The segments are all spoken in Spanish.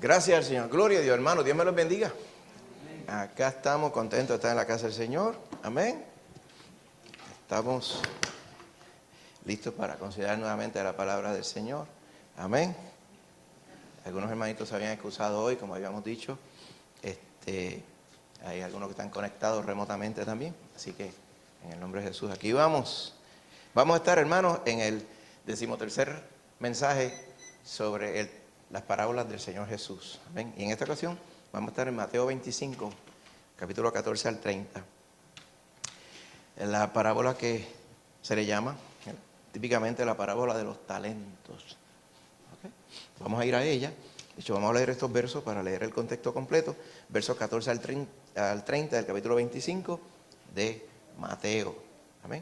Gracias al Señor. Gloria a Dios, hermano. Dios me los bendiga. Acá estamos contentos de estar en la casa del Señor. Amén. Estamos listos para considerar nuevamente la palabra del Señor. Amén. Algunos hermanitos se habían excusado hoy, como habíamos dicho. Hay algunos que están conectados remotamente también. Así que en el nombre de Jesús, aquí vamos. Vamos a estar, hermanos, en el 13º mensaje sobre las parábolas del Señor Jesús. Amén. Y en esta ocasión vamos a estar en Mateo 25, capítulo 14 al 30. La parábola que se le llama típicamente la parábola de los talentos. ¿Okay? Vamos a ir a ella. De hecho, vamos a leer estos versos para leer el contexto completo. Versos 14 al 30 del capítulo 25 de Mateo. Amén.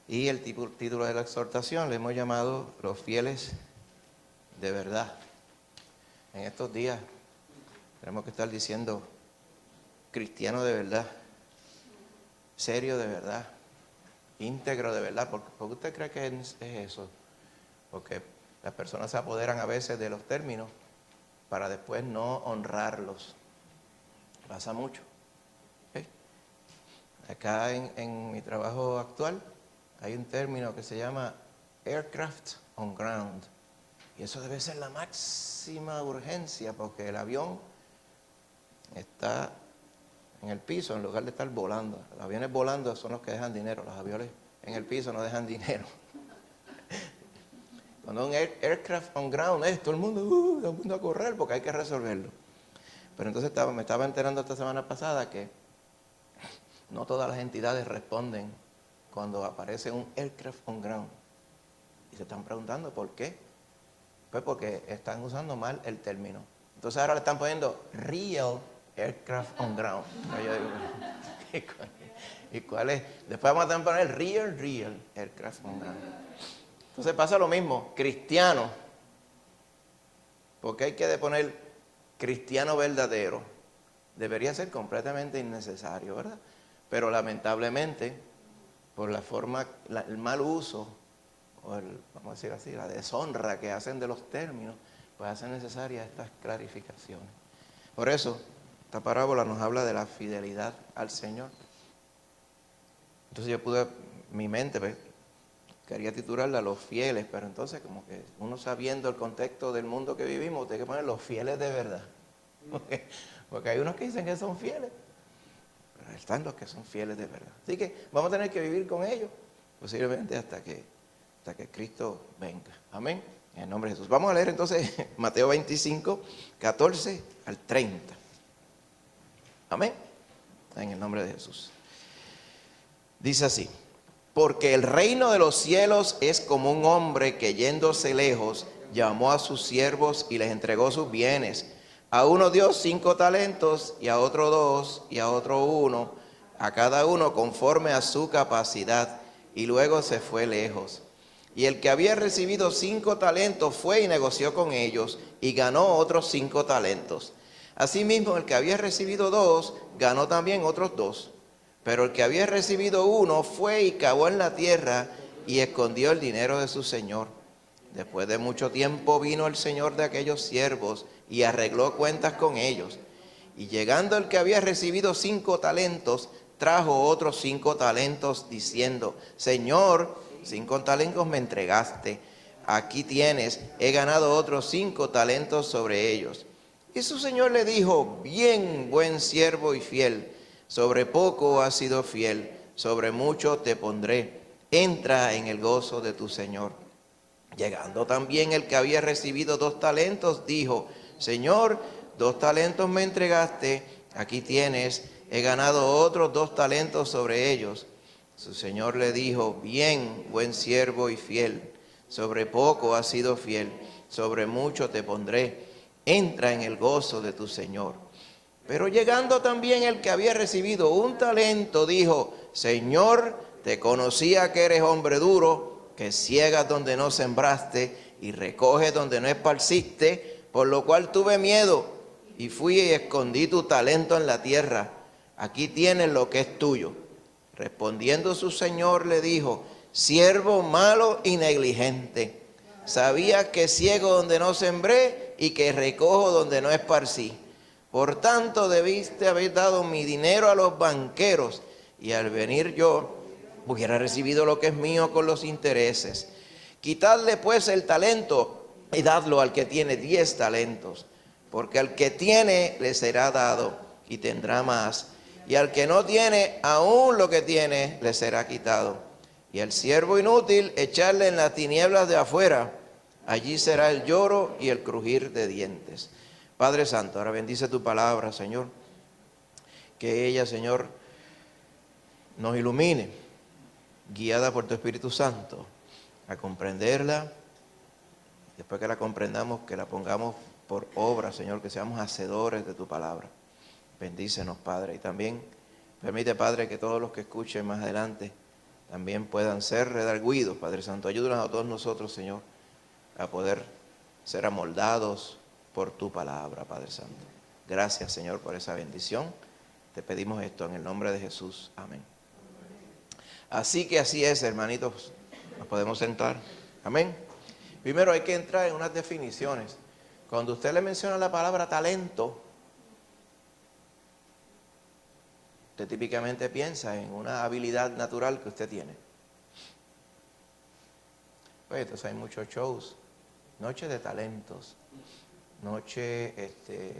Y el título de la exhortación le hemos llamado Los fieles de verdad. En estos días tenemos que estar diciendo cristiano de verdad, serio de verdad, íntegro de verdad. ¿Por qué usted cree que es eso? Porque las personas se apoderan a veces de los términos para después no honrarlos. Pasa mucho. ¿Okay? Acá en mi trabajo actual hay un término que se llama aircraft on ground. Y eso debe ser la máxima urgencia, porque el avión está en el piso en lugar de estar volando. Los aviones volando son los que dejan dinero. Los aviones en el piso no dejan dinero. Cuando un aircraft on ground es todo el mundo a correr porque hay que resolverlo. Pero entonces me estaba enterando esta semana pasada que no todas las entidades responden cuando aparece un aircraft on ground. Y se están preguntando por qué. Pues porque están usando mal el término. Entonces ahora le están poniendo real aircraft on ground. ¿Y cuál es? Después vamos a poner real aircraft on ground. Entonces pasa lo mismo, cristiano. Porque hay que poner cristiano verdadero. Debería ser completamente innecesario, ¿verdad? Pero lamentablemente, por la forma, el mal uso, o vamos a decir así, la deshonra que hacen de los términos, pues hacen necesarias estas clarificaciones. Por eso, esta parábola nos habla de la fidelidad al Señor. Entonces yo mi mente pues, quería titularla Los fieles, pero entonces como que uno sabiendo el contexto del mundo que vivimos, tiene que poner los fieles de verdad. Porque hay unos que dicen que son fieles, pero están los que son fieles de verdad. Así que vamos a tener que vivir con ellos, posiblemente hasta que Cristo venga. Amén. En el nombre de Jesús. Vamos a leer entonces Mateo 25, 14 al 30. Amén. En el nombre de Jesús. Dice así: porque el reino de los cielos es como un hombre que yéndose lejos llamó a sus siervos y les entregó sus bienes. A uno dio 5 talentos, y a otro 2, y a otro 1, a cada uno conforme a su capacidad, y luego se fue lejos. Y el que había recibido 5 talentos fue y negoció con ellos, y ganó otros 5 talentos. Asimismo, el que había recibido 2, ganó también otros 2. Pero el que había recibido 1 fue y cavó en la tierra, y escondió el dinero de su señor. Después de mucho tiempo vino el señor de aquellos siervos, y arregló cuentas con ellos. Y llegando el que había recibido 5 talentos, trajo otros 5 talentos, diciendo: Señor, 5 talentos me entregaste, aquí tienes, he ganado otros 5 talentos sobre ellos. Y su señor le dijo: bien, buen siervo y fiel, sobre poco has sido fiel, sobre mucho te pondré, entra en el gozo de tu señor. Llegando también el que había recibido 2 talentos, dijo: Señor, 2 talentos me entregaste, aquí tienes, he ganado otros 2 talentos sobre ellos. Su señor le dijo: bien, buen siervo y fiel, sobre poco has sido fiel, sobre mucho te pondré, entra en el gozo de tu señor. Pero llegando también el que había recibido 1 talento, dijo: Señor, te conocía que eres hombre duro, que ciegas donde no sembraste y recoges donde no esparciste, por lo cual tuve miedo y fui y escondí tu talento en la tierra. Aquí tienes lo que es tuyo. Respondiendo su señor le dijo: siervo malo y negligente, sabía que ciego donde no sembré y que recojo donde no esparcí. Por tanto, debiste haber dado mi dinero a los banqueros, y al venir yo hubiera recibido lo que es mío con los intereses. Quitadle pues el talento y dadlo al que tiene 10 talentos, porque al que tiene le será dado y tendrá más, y al que no tiene, aún lo que tiene le será quitado. Y al siervo inútil echarle en las tinieblas de afuera, allí será el lloro y el crujir de dientes. Padre Santo, ahora bendice tu palabra, Señor, que ella, Señor, nos ilumine, guiada por tu Espíritu Santo, a comprenderla. Después que la comprendamos, que la pongamos por obra, Señor, que seamos hacedores de tu palabra. Bendícenos, Padre, y también permite, Padre, que todos los que escuchen más adelante también puedan ser redargüidos, Padre Santo. Ayúdanos a todos nosotros, Señor, a poder ser amoldados por tu palabra, Padre Santo. Gracias, Señor, por esa bendición. Te pedimos esto en el nombre de Jesús. Amén. Así que así es, hermanitos. Nos podemos sentar. Amén. Primero hay que entrar en unas definiciones. Cuando usted le menciona la palabra talento, usted típicamente piensa en una habilidad natural que usted tiene. Pues entonces hay muchos shows, noches de talentos,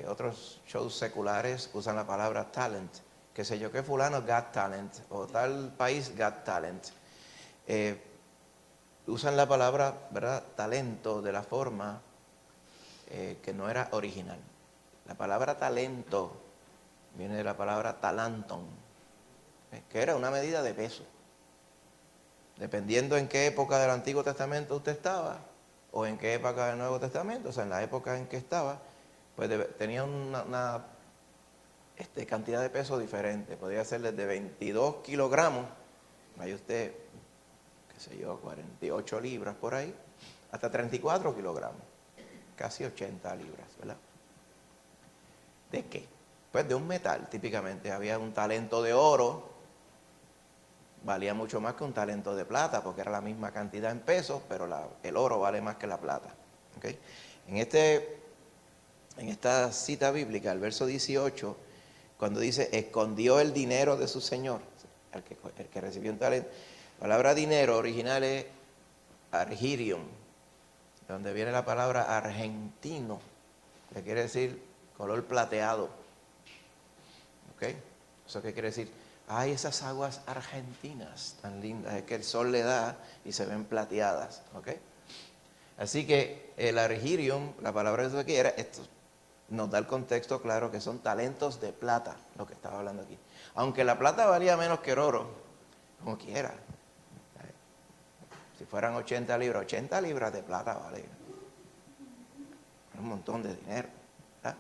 otros shows seculares usan la palabra talent, qué sé yo, que fulano got talent, o tal país got talent. Usan la palabra, ¿verdad?, talento de la forma que no era original. La palabra talento viene de la palabra talanton, que era una medida de peso. Dependiendo en qué época del Antiguo Testamento usted estaba, o en qué época del Nuevo Testamento, o sea, en la época en que estaba, pues tenía una cantidad de peso diferente. Podría ser desde 22 kilogramos, ahí usted, qué sé yo, 48 libras por ahí, hasta 34 kilogramos, casi 80 libras, ¿verdad? ¿De qué? Pues de un metal, típicamente. Había un talento de oro, valía mucho más que un talento de plata, porque era la misma cantidad en pesos, pero el oro vale más que la plata. ¿Okay? En esta cita bíblica, el verso 18, cuando dice, escondió el dinero de su señor, el que recibió un talento. La palabra dinero original es argirium, donde viene la palabra argentino, que quiere decir color plateado. ¿Ok? ¿Eso qué quiere decir? Ay, esas aguas argentinas tan lindas, es que el sol le da y se ven plateadas. ¿Ok? Así que el argirium, la palabra que eso aquí era, esto nos da el contexto claro que son talentos de plata, lo que estaba hablando aquí. Aunque la plata valía menos que el oro, como quiera. Si fueran 80 libras de plata vale un montón de dinero, ¿verdad?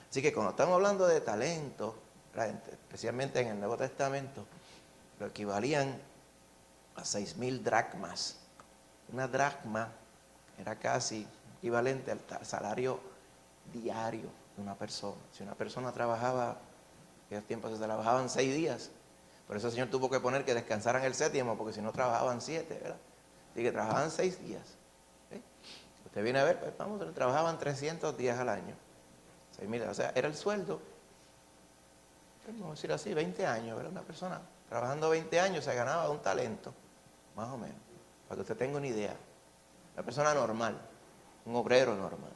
Así que cuando estamos hablando de talento, especialmente en el Nuevo Testamento, lo equivalían a 6,000 dracmas. Una dracma era casi equivalente al salario diario de una persona. Si una persona trabajaba, en aquellos tiempos se trabajaban 6 días, por eso el Señor tuvo que poner que descansaran el séptimo, porque si no trabajaban 7, ¿verdad? Así que trabajaban 6 días. ¿Sí? Usted viene a ver, pues vamos, trabajaban 300 días al año. 6,000, o sea, era el sueldo, vamos a decir así, 20 años, ¿verdad? Una persona trabajando 20 años se ganaba un talento, más o menos, para que usted tenga una idea. Una persona normal, un obrero normal.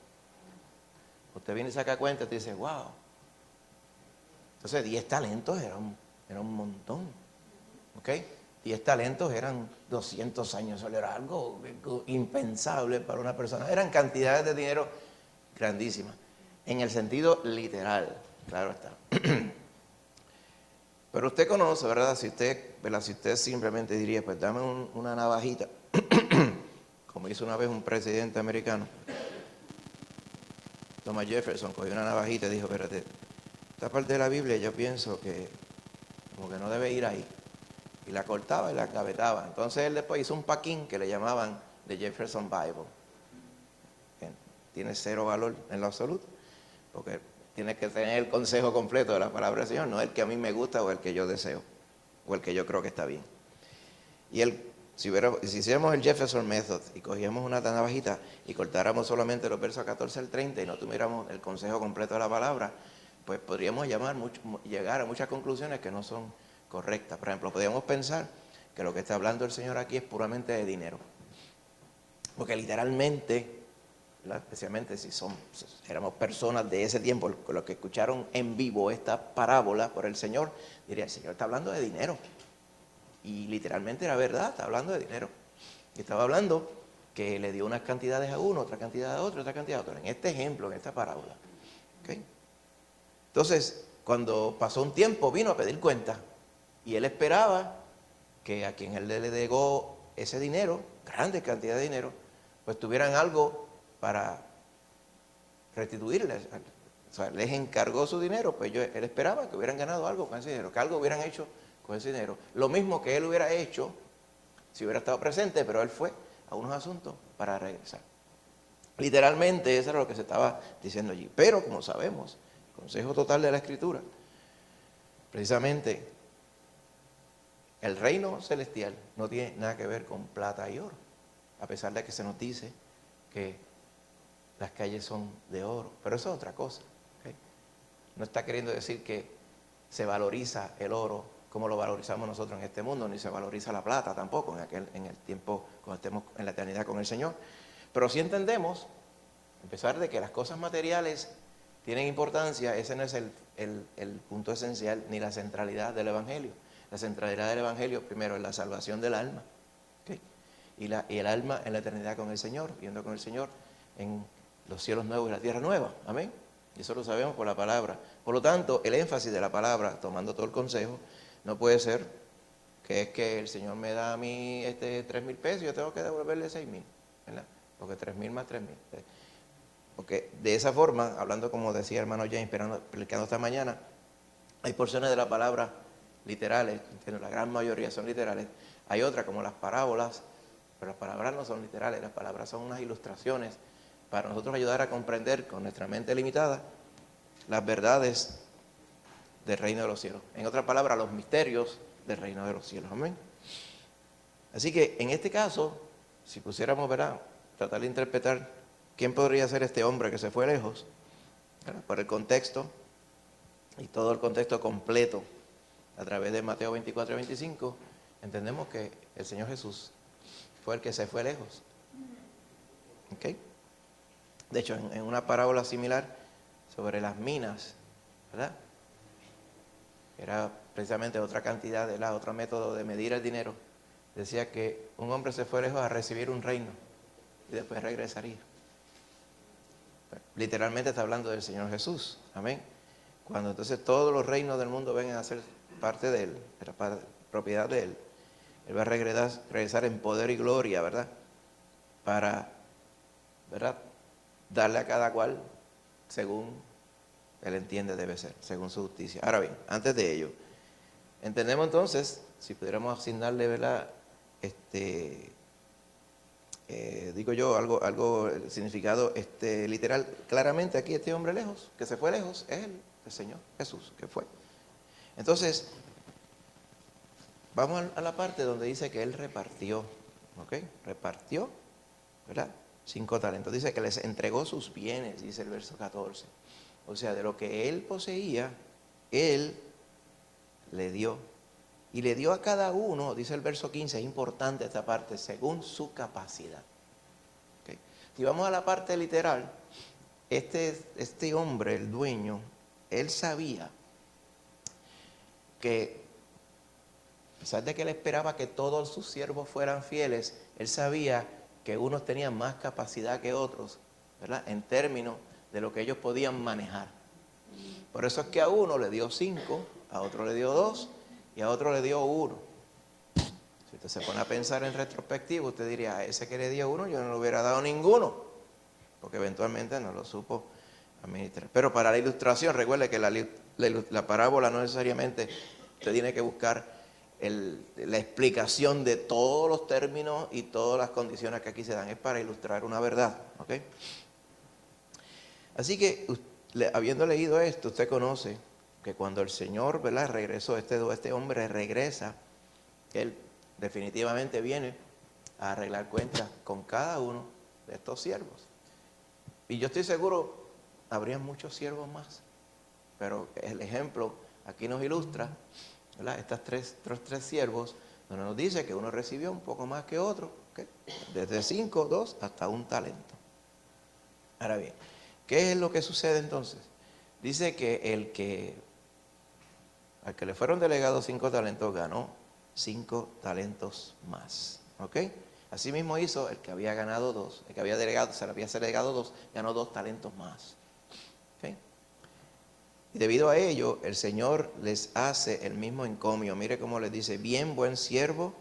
Usted viene y saca cuenta y te dice, wow. Entonces 10 talentos era un montón. ¿Ok? 10 talentos eran 200 años. Eso era algo impensable para una persona. Eran cantidades de dinero grandísimas. En el sentido literal, claro está. Pero usted conoce, ¿verdad? Si usted simplemente diría, pues dame una navajita, como hizo una vez un presidente americano, Thomas Jefferson, cogió una navajita y dijo, espérate, esta parte de la Biblia yo pienso que como que no debe ir ahí. Y la cortaba y la gavetaba. Entonces él después hizo un paquín que le llamaban The Jefferson Bible. Que tiene cero valor en lo absoluto, porque tiene que tener el consejo completo de la palabra del Señor, no el que a mí me gusta o el que yo deseo, o el que yo creo que está bien. Y él si hiciéramos el Jefferson Method y cogíamos una navajita y cortáramos solamente los versos 14 al 30 y no tuviéramos el consejo completo de la palabra, pues podríamos llegar a muchas conclusiones que no son correctas. Por ejemplo, podríamos pensar que lo que está hablando el Señor aquí es puramente de dinero. Porque literalmente, especialmente si éramos personas de ese tiempo, los que escucharon en vivo esta parábola por el Señor, diría, el Señor está hablando de dinero. Y literalmente era verdad, está hablando de dinero. Y estaba hablando que le dio unas cantidades a uno, otra cantidad a otro, otra cantidad a otro. En este ejemplo, en esta parábola. ¿Okay? Entonces, cuando pasó un tiempo, vino a pedir cuenta. Y él esperaba que a quien él le legó ese dinero, grandes cantidades de dinero, pues tuvieran algo para restituirle. O sea, les encargó su dinero, pues él esperaba que hubieran ganado algo con ese dinero, que algo hubieran hecho con ese dinero. Lo mismo que él hubiera hecho si hubiera estado presente, pero él fue a unos asuntos para regresar. Literalmente eso era lo que se estaba diciendo allí. Pero como sabemos, consejo total de la Escritura, precisamente el reino celestial no tiene nada que ver con plata y oro, a pesar de que se nos dice que las calles son de oro, pero eso es otra cosa. ¿Okay? No está queriendo decir que se valoriza el oro como lo valorizamos nosotros en este mundo, ni se valoriza la plata tampoco en el tiempo cuando estemos en la eternidad con el Señor. Pero sí entendemos, a pesar de que las cosas materiales tienen importancia, ese no es el punto esencial ni la centralidad del Evangelio. La centralidad del Evangelio primero es la salvación del alma, ¿okay? y el alma en la eternidad con el Señor, viviendo con el Señor en los cielos nuevos y la tierra nueva. Amén. Y eso lo sabemos por la palabra. Por lo tanto, el énfasis de la palabra, tomando todo el consejo, no puede ser que es que el Señor me da a mí 3,000 pesos y yo tengo que devolverle 6,000, ¿verdad? Porque 3,000 más 3,000. Porque de esa forma, hablando como decía el hermano James, explicando esta mañana, hay porciones de la palabra literales, la gran mayoría son literales. Hay otras como las parábolas, pero las palabras no son literales, las palabras son unas ilustraciones para nosotros ayudar a comprender con nuestra mente limitada las verdades del reino de los cielos. En otras palabras, los misterios del reino de los cielos. Amén. Así que en este caso, si pusiéramos, ¿verdad?, tratar de interpretar quién podría ser este hombre que se fue lejos, ¿verdad?, por el contexto y todo el contexto completo a través de Mateo 24 y 25, entendemos que el Señor Jesús fue el que se fue lejos. ¿Okay? De hecho, en una parábola similar sobre las minas, ¿verdad?, era precisamente otra cantidad, otro método de medir el dinero, decía que un hombre se fue lejos a recibir un reino y después regresaría. Literalmente está hablando del Señor Jesús, amén. Cuando entonces todos los reinos del mundo vengan a ser parte de Él, propiedad de Él, Él va a regresar en poder y gloria, ¿verdad?, para, ¿verdad?, darle a cada cual según Él entiende debe ser, según su justicia. Ahora bien, antes de ello, entendemos entonces, si pudiéramos asignarle, ¿verdad?, digo yo, algo significado literal, claramente aquí este hombre lejos, que se fue lejos, es Él, el Señor Jesús, que fue. Entonces, vamos a la parte donde dice que Él repartió, ¿ok? Repartió, ¿verdad?, 5 talentos. Dice que les entregó sus bienes, dice el verso 14. O sea, de lo que Él poseía, Él le dio. Y le dio a cada uno, dice el verso 15, es importante esta parte, según su capacidad. ¿Okay? Si vamos a la parte literal, este hombre, el dueño, él sabía que, a pesar de que él esperaba que todos sus siervos fueran fieles, él sabía que unos tenían más capacidad que otros, ¿verdad?, en términos de lo que ellos podían manejar. Por eso es que a uno le dio 5, a otro le dio 2 y a otro le dio 1. Si usted se pone a pensar en retrospectivo, usted diría, a ese que le dio 1 yo no le hubiera dado ninguno, porque eventualmente no lo supo administrar. Pero para la ilustración, recuerde que la parábola no necesariamente usted tiene que buscar la explicación de todos los términos y todas las condiciones que aquí se dan, es para ilustrar una verdad, ¿ok? Así que, habiendo leído esto, usted conoce que cuando el Señor, ¿verdad?, regresó, este hombre regresa, él definitivamente viene a arreglar cuentas con cada uno de estos siervos. Y yo estoy seguro, habría muchos siervos más, pero el ejemplo aquí nos ilustra, ¿verdad? Estos tres siervos, donde nos dice que uno recibió un poco más que otro, ¿okay? Desde 5, 2 hasta 1 talento. Ahora bien, ¿qué es lo que sucede entonces? Dice que al que le fueron delegados 5 talentos ganó 5 talentos más, ¿ok? Así mismo hizo el que había ganado 2, el que había delegado, se le había delegado 2, ganó 2 talentos más, ¿ok? Y debido a ello, el Señor les hace el mismo encomio. Mire cómo les dice: bien, buen siervo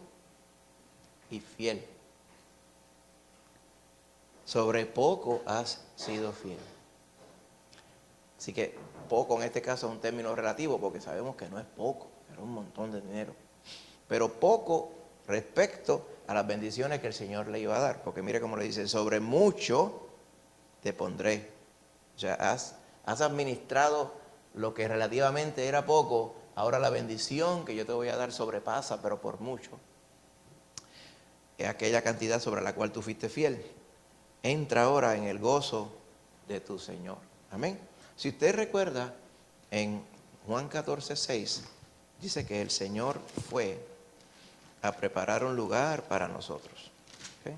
y fiel. Sobre poco has sido fiel. Así que poco en este caso es un término relativo, porque sabemos que no es poco, era un montón de dinero. Pero poco respecto a las bendiciones que el Señor le iba a dar. Porque mire cómo le dice: sobre mucho te pondré. O sea, has administrado lo que relativamente era poco, ahora la bendición que yo te voy a dar sobrepasa, pero por mucho. Es aquella cantidad sobre la cual tú fuiste fiel. Entra ahora en el gozo de tu Señor. Amén. Si usted recuerda, en Juan 14:6, dice que el Señor fue a preparar un lugar para nosotros. ¿Okay?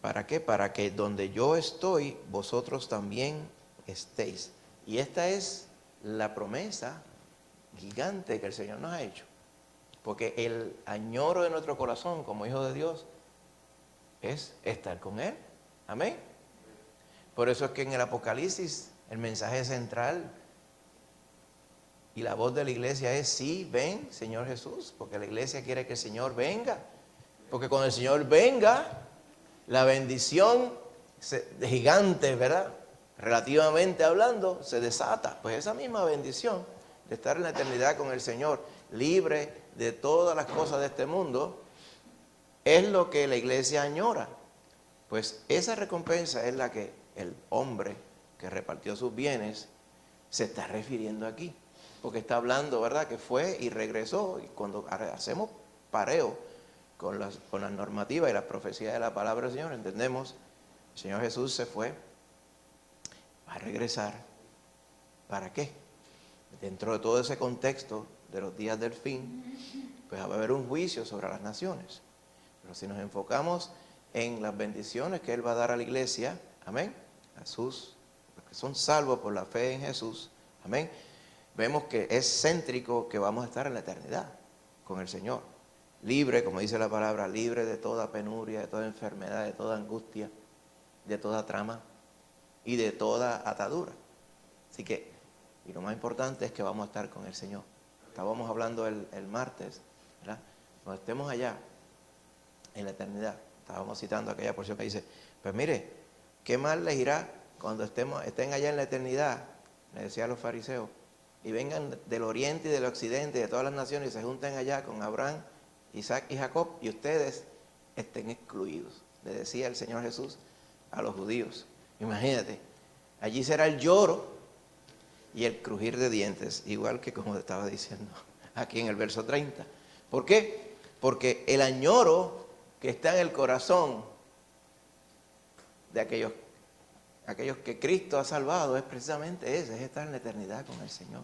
¿Para qué? Para que donde yo estoy, vosotros también estéis. Y esta es la promesa gigante que el Señor nos ha hecho. Porque el añoro de nuestro corazón como hijos de Dios es estar con Él. Amén. Por eso es que en el Apocalipsis el mensaje central y la voz de la iglesia es: sí, ven, Señor Jesús. Porque la iglesia quiere que el Señor venga. Porque cuando el Señor venga, la bendición de gigantes, ¿verdad? Relativamente hablando, se desata. Pues esa misma bendición de estar en la eternidad con el Señor, libre de todas las cosas de este mundo, es lo que la iglesia añora. Pues esa recompensa es la que el hombre que repartió sus bienes se está refiriendo aquí. Porque está hablando, ¿verdad?, que fue y regresó. Y cuando hacemos pareo con las normativas y las profecías de la palabra del Señor, entendemos: el Señor Jesús se fue a regresar. ¿Para qué? Dentro de todo ese contexto de los días del fin, pues va a haber un juicio sobre las naciones. Pero si nos enfocamos en las bendiciones que Él va a dar a la iglesia, amén, a sus, los que son salvos por la fe en Jesús, amén, vemos que es céntrico que vamos a estar en la eternidad con el Señor. Libre, como dice la palabra, libre de toda penuria, de toda enfermedad, de toda angustia, de toda trama y de toda atadura. Así que, y lo más importante es que vamos a estar con el Señor. Estábamos hablando el martes, ¿verdad? Cuando estemos allá en la eternidad, estábamos citando aquella porción que dice: pues mire, ¿qué mal les irá cuando estén allá en la eternidad? Le decía a los fariseos, y vengan del oriente y del occidente, de todas las naciones, y se junten allá con Abraham, Isaac y Jacob, y ustedes estén excluidos. Le decía el Señor Jesús a los judíos. Imagínate, allí será el lloro y el crujir de dientes, igual que como te estaba diciendo aquí en el verso 30. ¿Por qué? Porque el añoro que está en el corazón de aquellos que Cristo ha salvado es precisamente ese: es estar en la eternidad con el Señor.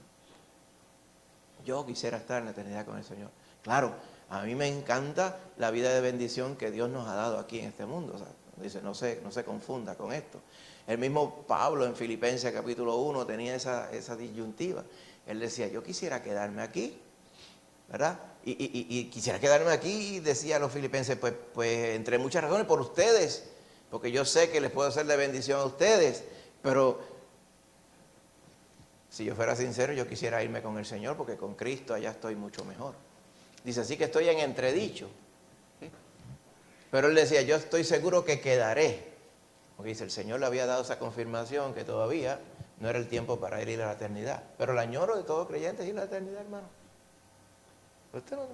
Yo quisiera estar en la eternidad con el Señor. Claro, a mí me encanta la vida de bendición que Dios nos ha dado aquí en este mundo. O sea, dice, no se confunda con esto. El mismo Pablo en Filipenses capítulo 1 tenía esa disyuntiva. Él decía: yo quisiera quedarme aquí, ¿verdad? Y quisiera quedarme aquí, y decía a los filipenses, pues entre muchas razones, por ustedes, porque yo sé que les puedo ser de bendición a ustedes, pero si yo fuera sincero, yo quisiera irme con el Señor, porque con Cristo allá estoy mucho mejor. Dice, así que estoy en entredicho. ¿Sí? Pero él decía, yo estoy seguro que quedaré. Porque dice, el Señor le había dado esa confirmación que todavía no era el tiempo para ir a la eternidad. Pero el añoro de todo creyente es ir a la eternidad, hermano. Usted no,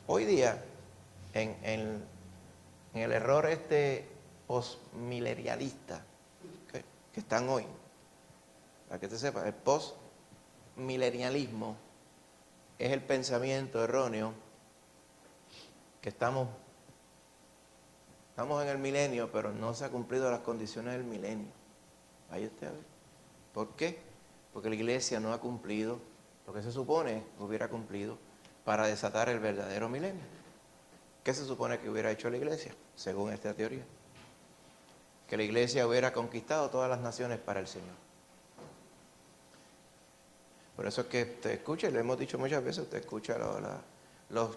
hoy día, en el error postmilenialista que están hoy, para que te sepa, el postmilenialismo, milenialismo es el pensamiento erróneo que estamos en el milenio, pero no se han cumplido las condiciones del milenio. Ahí usted a ver. ¿Por qué? Porque la iglesia no ha cumplido lo que se supone que hubiera cumplido para desatar el verdadero milenio. ¿Qué se supone que hubiera hecho la iglesia, según esta teoría? Que la iglesia hubiera conquistado todas las naciones para el Señor. Por eso es que usted escucha, y lo hemos dicho muchas veces, usted escucha las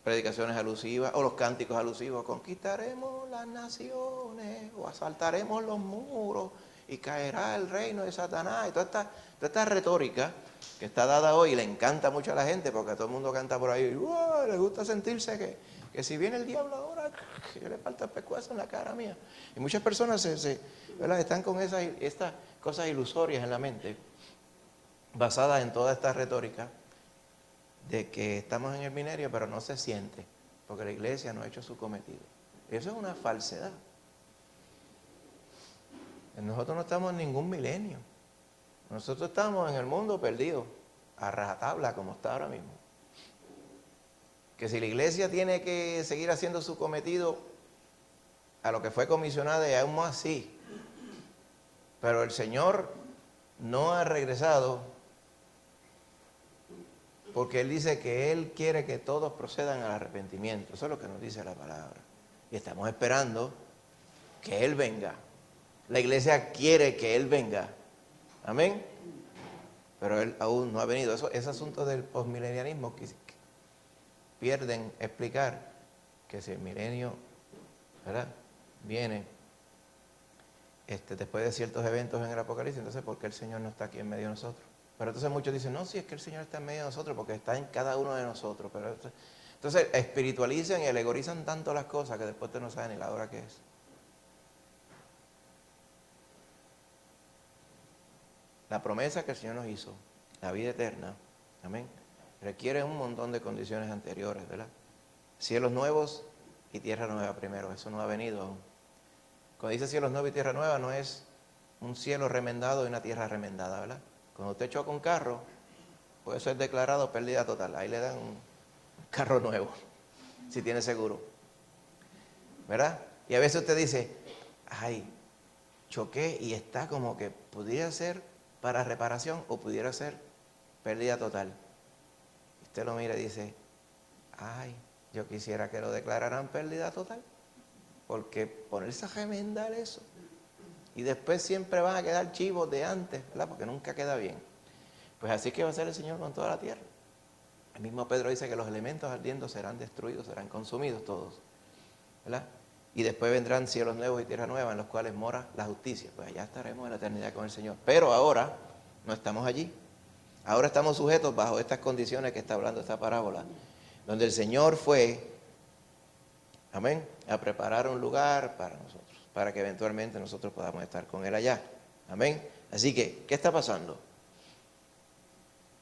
predicaciones alusivas o los cánticos alusivos: conquistaremos las naciones o asaltaremos los muros y caerá el reino de Satanás. Y toda esta retórica que está dada hoy, y le encanta mucho a la gente porque todo el mundo canta por ahí, ¡wow! Le gusta sentirse que si viene el diablo ahora, que le falta el pescuezo en la cara mía. Y muchas personas ¿verdad? Están con estas cosas ilusorias en la mente, basadas en toda esta retórica de que estamos en el milenio, pero no se siente, porque la iglesia no ha hecho su cometido. Eso es una falsedad. Nosotros no estamos en ningún milenio. Nosotros estamos en el mundo perdido, a rajatabla como está ahora mismo. Que si la iglesia tiene que seguir haciendo su cometido a lo que fue comisionada, y aún más así, pero el Señor no ha regresado, porque Él dice que Él quiere que todos procedan al arrepentimiento. Eso es lo que nos dice la palabra. Y estamos esperando que Él venga. La iglesia quiere que Él venga. Amén. Pero Él aún no ha venido. Ese asunto del posmilenialismo que pierden explicar que si el milenio, ¿verdad?, viene después de ciertos eventos en el Apocalipsis, entonces ¿por qué el Señor no está aquí en medio de nosotros? Pero entonces muchos dicen, no, si es que el Señor está en medio de nosotros, porque está en cada uno de nosotros. Pero entonces espiritualizan y alegorizan tanto las cosas que después usted no sabe ni la hora que es. La promesa que el Señor nos hizo, la vida eterna, amén, requiere un montón de condiciones anteriores, ¿verdad? Cielos nuevos y tierra nueva primero, eso no ha venido aún. Cuando dice cielos nuevos y tierra nueva, no es un cielo remendado y una tierra remendada, ¿verdad? Cuando usted choca un carro, pues eso es declarado pérdida total. Ahí le dan un carro nuevo, si tiene seguro, ¿verdad? Y a veces usted dice, ay, choqué y está como que pudiera ser para reparación o pudiera ser pérdida total. Usted lo mira y dice, ay, yo quisiera que lo declararan pérdida total, porque ponerse a remendar eso, y después siempre van a quedar chivos de antes, ¿verdad? Porque nunca queda bien. Pues así que va a ser el Señor con toda la tierra. El mismo Pedro dice que los elementos ardiendo serán destruidos, serán consumidos todos, ¿verdad? Y después vendrán cielos nuevos y tierra nueva en los cuales mora la justicia. Pues allá estaremos en la eternidad con el Señor. Pero ahora no estamos allí. Ahora estamos sujetos bajo estas condiciones que está hablando esta parábola, donde el Señor fue, amén, a preparar un lugar para nosotros, para que eventualmente nosotros podamos estar con Él allá. Amén. Así que, ¿qué está pasando?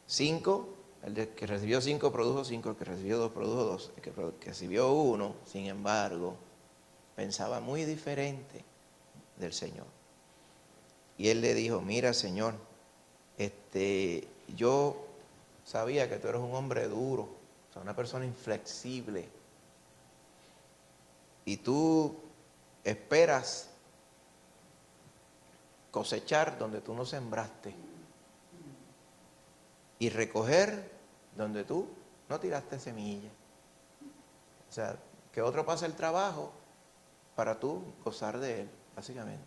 5, el que recibió 5 produjo 5, el que recibió 2 produjo 2, el que recibió 1, sin embargo, pensaba muy diferente del Señor. Y él le dijo, mira, Señor, yo sabía que tú eres un hombre duro, o sea, una persona inflexible, y tú esperas cosechar donde tú no sembraste y recoger donde tú no tiraste semilla. O sea, que otro pase el trabajo para tú gozar de él, básicamente.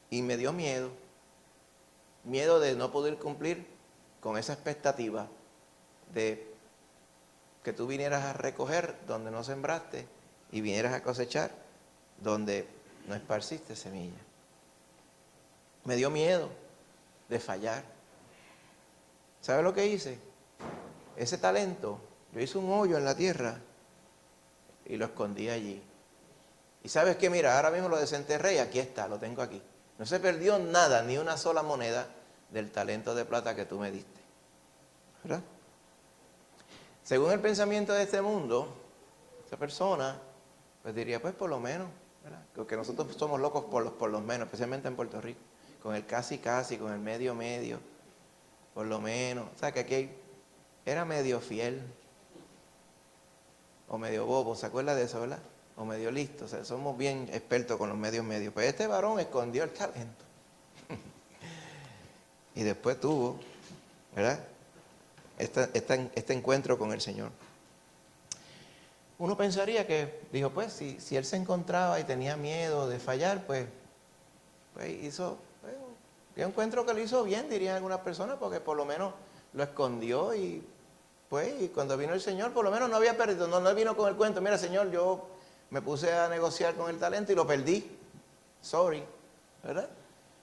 Y me dio miedo de no poder cumplir con esa expectativa de que tú vinieras a recoger donde no sembraste y vinieras a cosechar donde no esparciste semilla. Me dio miedo de fallar. ¿Sabe lo que hice? Ese talento, yo hice un hoyo en la tierra y lo escondí allí. Y sabes qué, mira, ahora mismo lo desenterré y aquí está, lo tengo aquí. No se perdió nada, ni una sola moneda del talento de plata que tú me diste, ¿verdad? Según el pensamiento de este mundo, esa persona pues diría, pues por lo menos, ¿verdad? Porque nosotros somos locos por los menos, especialmente en Puerto Rico. con el casi, con el medio, por lo menos. O sea, que aquí era medio fiel o medio bobo, ¿se acuerda de eso, verdad? O medio listo, o sea, somos bien expertos con los medios. Pues este varón escondió el talento. Y después tuvo, ¿verdad? Este encuentro con el Señor. Uno pensaría que, dijo, pues, si él se encontraba y tenía miedo de fallar, pues hizo, yo encuentro que lo hizo bien, dirían algunas personas, porque por lo menos lo escondió y cuando vino el Señor, por lo menos no había perdido, no vino con el cuento, mira Señor, yo me puse a negociar con el talento y lo perdí, sorry, ¿verdad?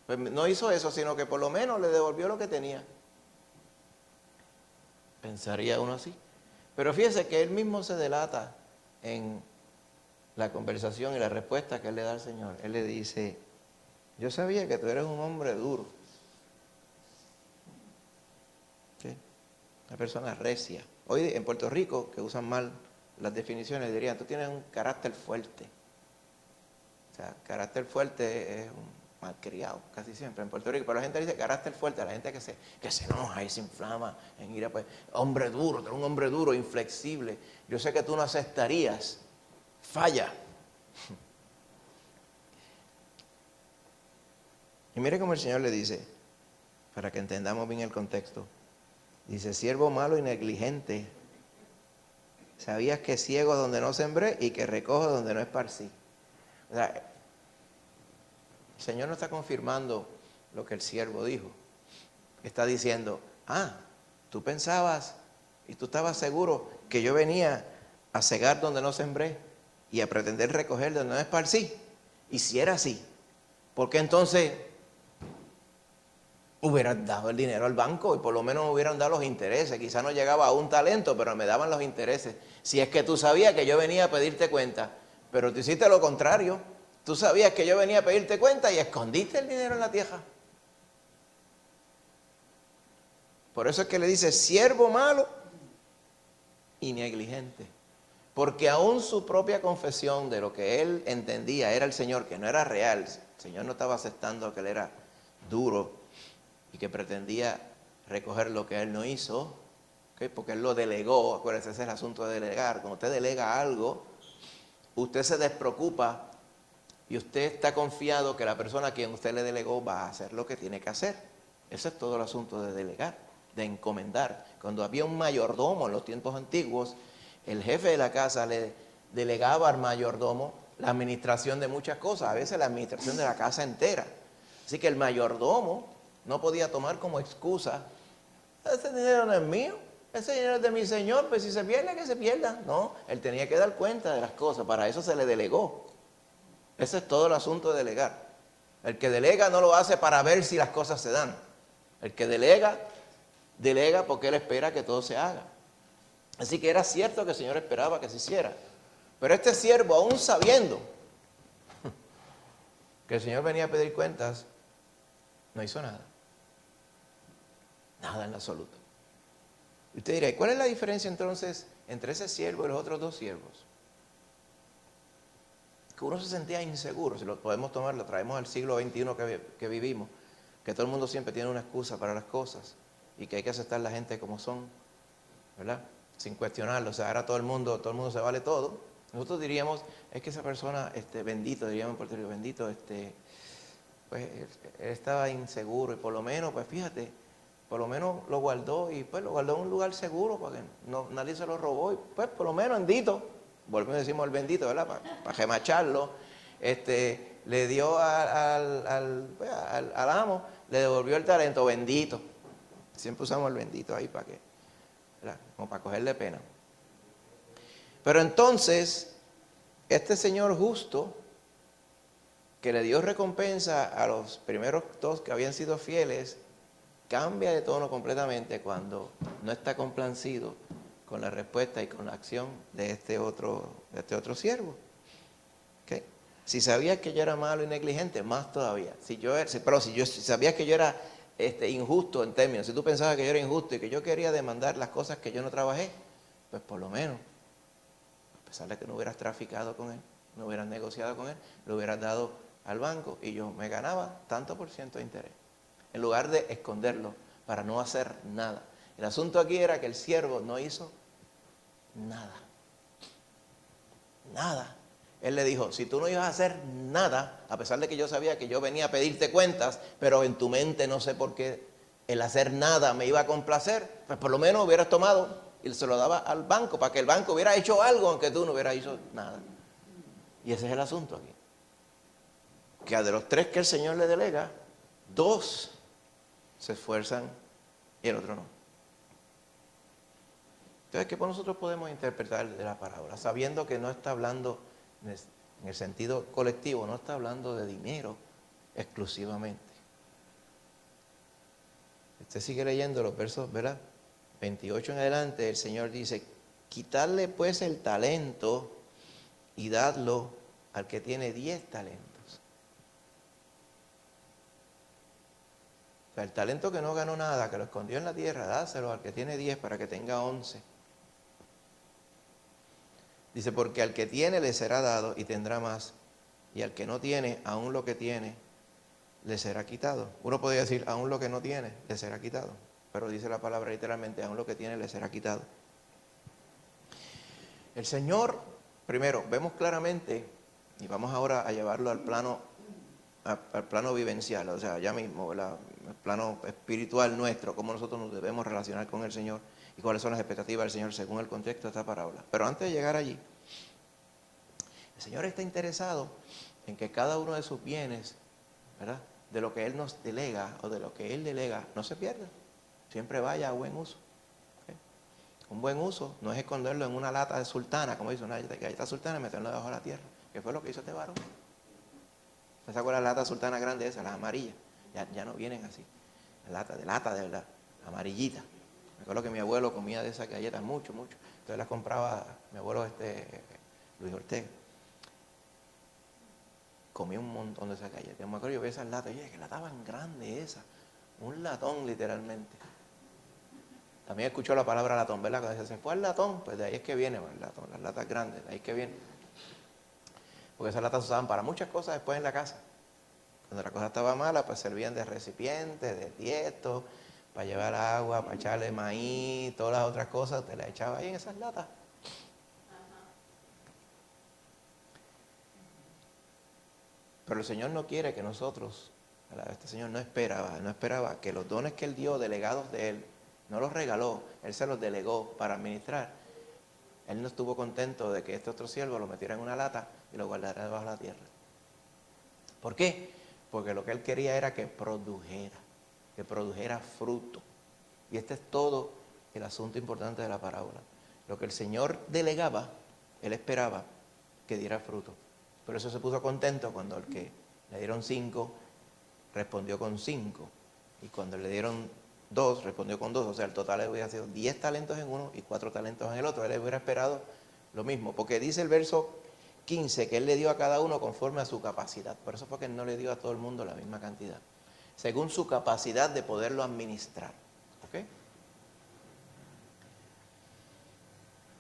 Pues no hizo eso, sino que por lo menos le devolvió lo que tenía. Pensaría uno así. Pero fíjese que él mismo se delata en la conversación y la respuesta que él le da al Señor. Él le dice, yo sabía que tú eres un hombre duro. ¿Sí? Una persona recia. Hoy en Puerto Rico, que usan mal las definiciones, dirían, tú tienes un carácter fuerte. O sea, carácter fuerte es un malcriado, casi siempre en Puerto Rico. Pero la gente dice carácter fuerte, la gente que se enoja y se inflama en ira, pues, hombre duro, tú eres un hombre duro, inflexible. Yo sé que tú no aceptarías. Falla. Y mire cómo el Señor le dice, para que entendamos bien el contexto. Dice, siervo malo y negligente, sabías que ciego donde no sembré y que recojo donde no esparcí. O sea, el Señor no está confirmando lo que el siervo dijo. Está diciendo, tú pensabas y tú estabas seguro que yo venía a cegar donde no sembré y a pretender recoger donde no esparcí. Y si era así, ¿por qué entonces hubieras dado el dinero al banco y por lo menos me hubieran dado los intereses? Quizás no llegaba a un talento, pero me daban los intereses. Si es que tú sabías que yo venía a pedirte cuenta, pero tú hiciste lo contrario. Tú sabías que yo venía a pedirte cuenta y escondiste el dinero en la tierra. Por eso es que le dice siervo malo y negligente. Porque aún su propia confesión de lo que él entendía era el Señor, que no era real. El Señor no estaba aceptando que él era duro y que pretendía recoger lo que él no hizo, ¿okay? Porque él lo delegó. Acuérdense, ese es el asunto de delegar. Cuando usted delega algo, usted se despreocupa y usted está confiado que la persona a quien usted le delegó va a hacer lo que tiene que hacer. Ese es todo el asunto de delegar, de encomendar. Cuando había un mayordomo en los tiempos antiguos, el jefe de la casa le delegaba al mayordomo la administración de muchas cosas, a veces la administración de la casa entera. Así que el mayordomo no podía tomar como excusa, ese dinero no es mío, ese dinero es de mi señor, pues si se pierde, que se pierda. No, él tenía que dar cuenta de las cosas, para eso se le delegó. Ese es todo el asunto de delegar. El que delega no lo hace para ver si las cosas se dan. El que delega porque él espera que todo se haga. Así que era cierto que el Señor esperaba que se hiciera. Pero este siervo, aún sabiendo que el Señor venía a pedir cuentas, no hizo nada. Nada en absoluto. Y usted dirá, ¿y cuál es la diferencia entonces entre ese siervo y los otros dos siervos? Que uno se sentía inseguro, si lo podemos tomar, lo traemos al siglo XXI que vivimos, que todo el mundo siempre tiene una excusa para las cosas y que hay que aceptar la gente como son, ¿verdad? Sin cuestionarlo. O sea, ahora todo el mundo se vale todo. Nosotros diríamos, es que esa persona, bendito, diríamos en Puerto Rico, bendito, pues él estaba inseguro y por lo menos, pues fíjate, por lo menos lo guardó y pues lo guardó en un lugar seguro para que nadie se lo robó y pues por lo menos bendito. Volvemos a decir el bendito, ¿verdad? Para remacharlo, le dio al amo, le devolvió el talento, bendito. Siempre usamos el bendito ahí para que, ¿verdad? Como para cogerle pena. Pero entonces, este señor justo, que le dio recompensa a los primeros dos que habían sido fieles, cambia de tono completamente cuando no está complacido con la respuesta y con la acción de este otro siervo. ¿Okay? Si sabías que yo era malo y negligente, más todavía. Si sabías que yo era injusto en términos, si tú pensabas que yo era injusto y que yo quería demandar las cosas que yo no trabajé, pues por lo menos, a pesar de que no hubieras traficado con él, no hubieras negociado con él, le hubieras dado al banco y yo me ganaba tanto por ciento de interés, en lugar de esconderlo para no hacer nada. El asunto aquí era que el siervo no hizo nada. Nada. Él le dijo, si tú no ibas a hacer nada, a pesar de que yo sabía que yo venía a pedirte cuentas, pero en tu mente no sé por qué el hacer nada me iba a complacer, pues por lo menos hubieras tomado y se lo daba al banco, para que el banco hubiera hecho algo, aunque tú no hubieras hecho nada. Y ese es el asunto aquí. Que de los 3 que el Señor le delega, 2 se esfuerzan y el otro no. Entonces, ¿qué nosotros podemos interpretar de la parábola? Sabiendo que no está hablando en el sentido colectivo, no está hablando de dinero exclusivamente. Usted sigue leyendo los versos, ¿verdad? 28 en adelante, el Señor dice, quitadle pues el talento y dadlo al que tiene 10 talentos. O sea, el talento que no ganó nada, que lo escondió en la tierra, dáselo al que tiene 10 para que tenga 11. Dice, porque al que tiene le será dado y tendrá más, y al que no tiene, aún lo que tiene, le será quitado. Uno podría decir, aún lo que no tiene, le será quitado. Pero dice la palabra literalmente, aún lo que tiene, le será quitado. El Señor, primero, vemos claramente, y vamos ahora a llevarlo al plano vivencial, o sea, ya mismo, el plano espiritual nuestro, cómo nosotros nos debemos relacionar con el Señor y cuáles son las expectativas del Señor según el contexto de esta parábola. Pero antes de llegar allí, el Señor está interesado en que cada uno de sus bienes, ¿verdad?, de lo que Él nos delega o de lo que Él delega, no se pierda. Siempre vaya a buen uso. ¿Okay? Un buen uso no es esconderlo en una lata de sultana, como dice una galleta sultana, y meterlo debajo de la tierra, que fue lo que hizo este varón. ¿Se acuerdan las latas sultanas grandes esas, las amarillas? Ya no vienen así. Lata de verdad, amarillita. Me acuerdo que mi abuelo comía de esas galletas mucho. Entonces las compraba mi abuelo Luis Ortega. Comía un montón de esas galletas. Yo me acuerdo, yo vi esas latas, oye, que lata tan grande esa. Un latón literalmente. También escuchó la palabra latón, ¿verdad? Cuando dice, se fue el latón, pues de ahí es que viene el latón, las latas grandes, de ahí es que viene. Porque esas latas se usaban para muchas cosas después en la casa. Cuando la cosa estaba mala, pues servían de recipiente, de tiesto, para llevar agua, para echarle maíz, todas las otras cosas, te las echaba ahí en esas latas. Pero el Señor no quiere que nosotros, este Señor no esperaba que los dones que Él dio, delegados de Él, no los regaló, Él se los delegó para administrar. Él no estuvo contento de que este otro siervo lo metiera en una lata y lo guardara debajo de la tierra. ¿Por qué? Porque lo que Él quería era que produjera fruto. Y este es todo el asunto importante de la parábola. Lo que el Señor delegaba, Él esperaba que diera fruto. Por eso se puso contento cuando el que le dieron 5 respondió con 5. Y cuando le dieron 2, respondió con 2. O sea, el total le hubiera sido 10 talentos en uno y 4 talentos en el otro. Él hubiera esperado lo mismo. Porque dice el verso 15 que Él le dio a cada uno conforme a su capacidad. Por eso fue que Él no le dio a todo el mundo la misma cantidad. Según su capacidad de poderlo administrar. ¿Ok?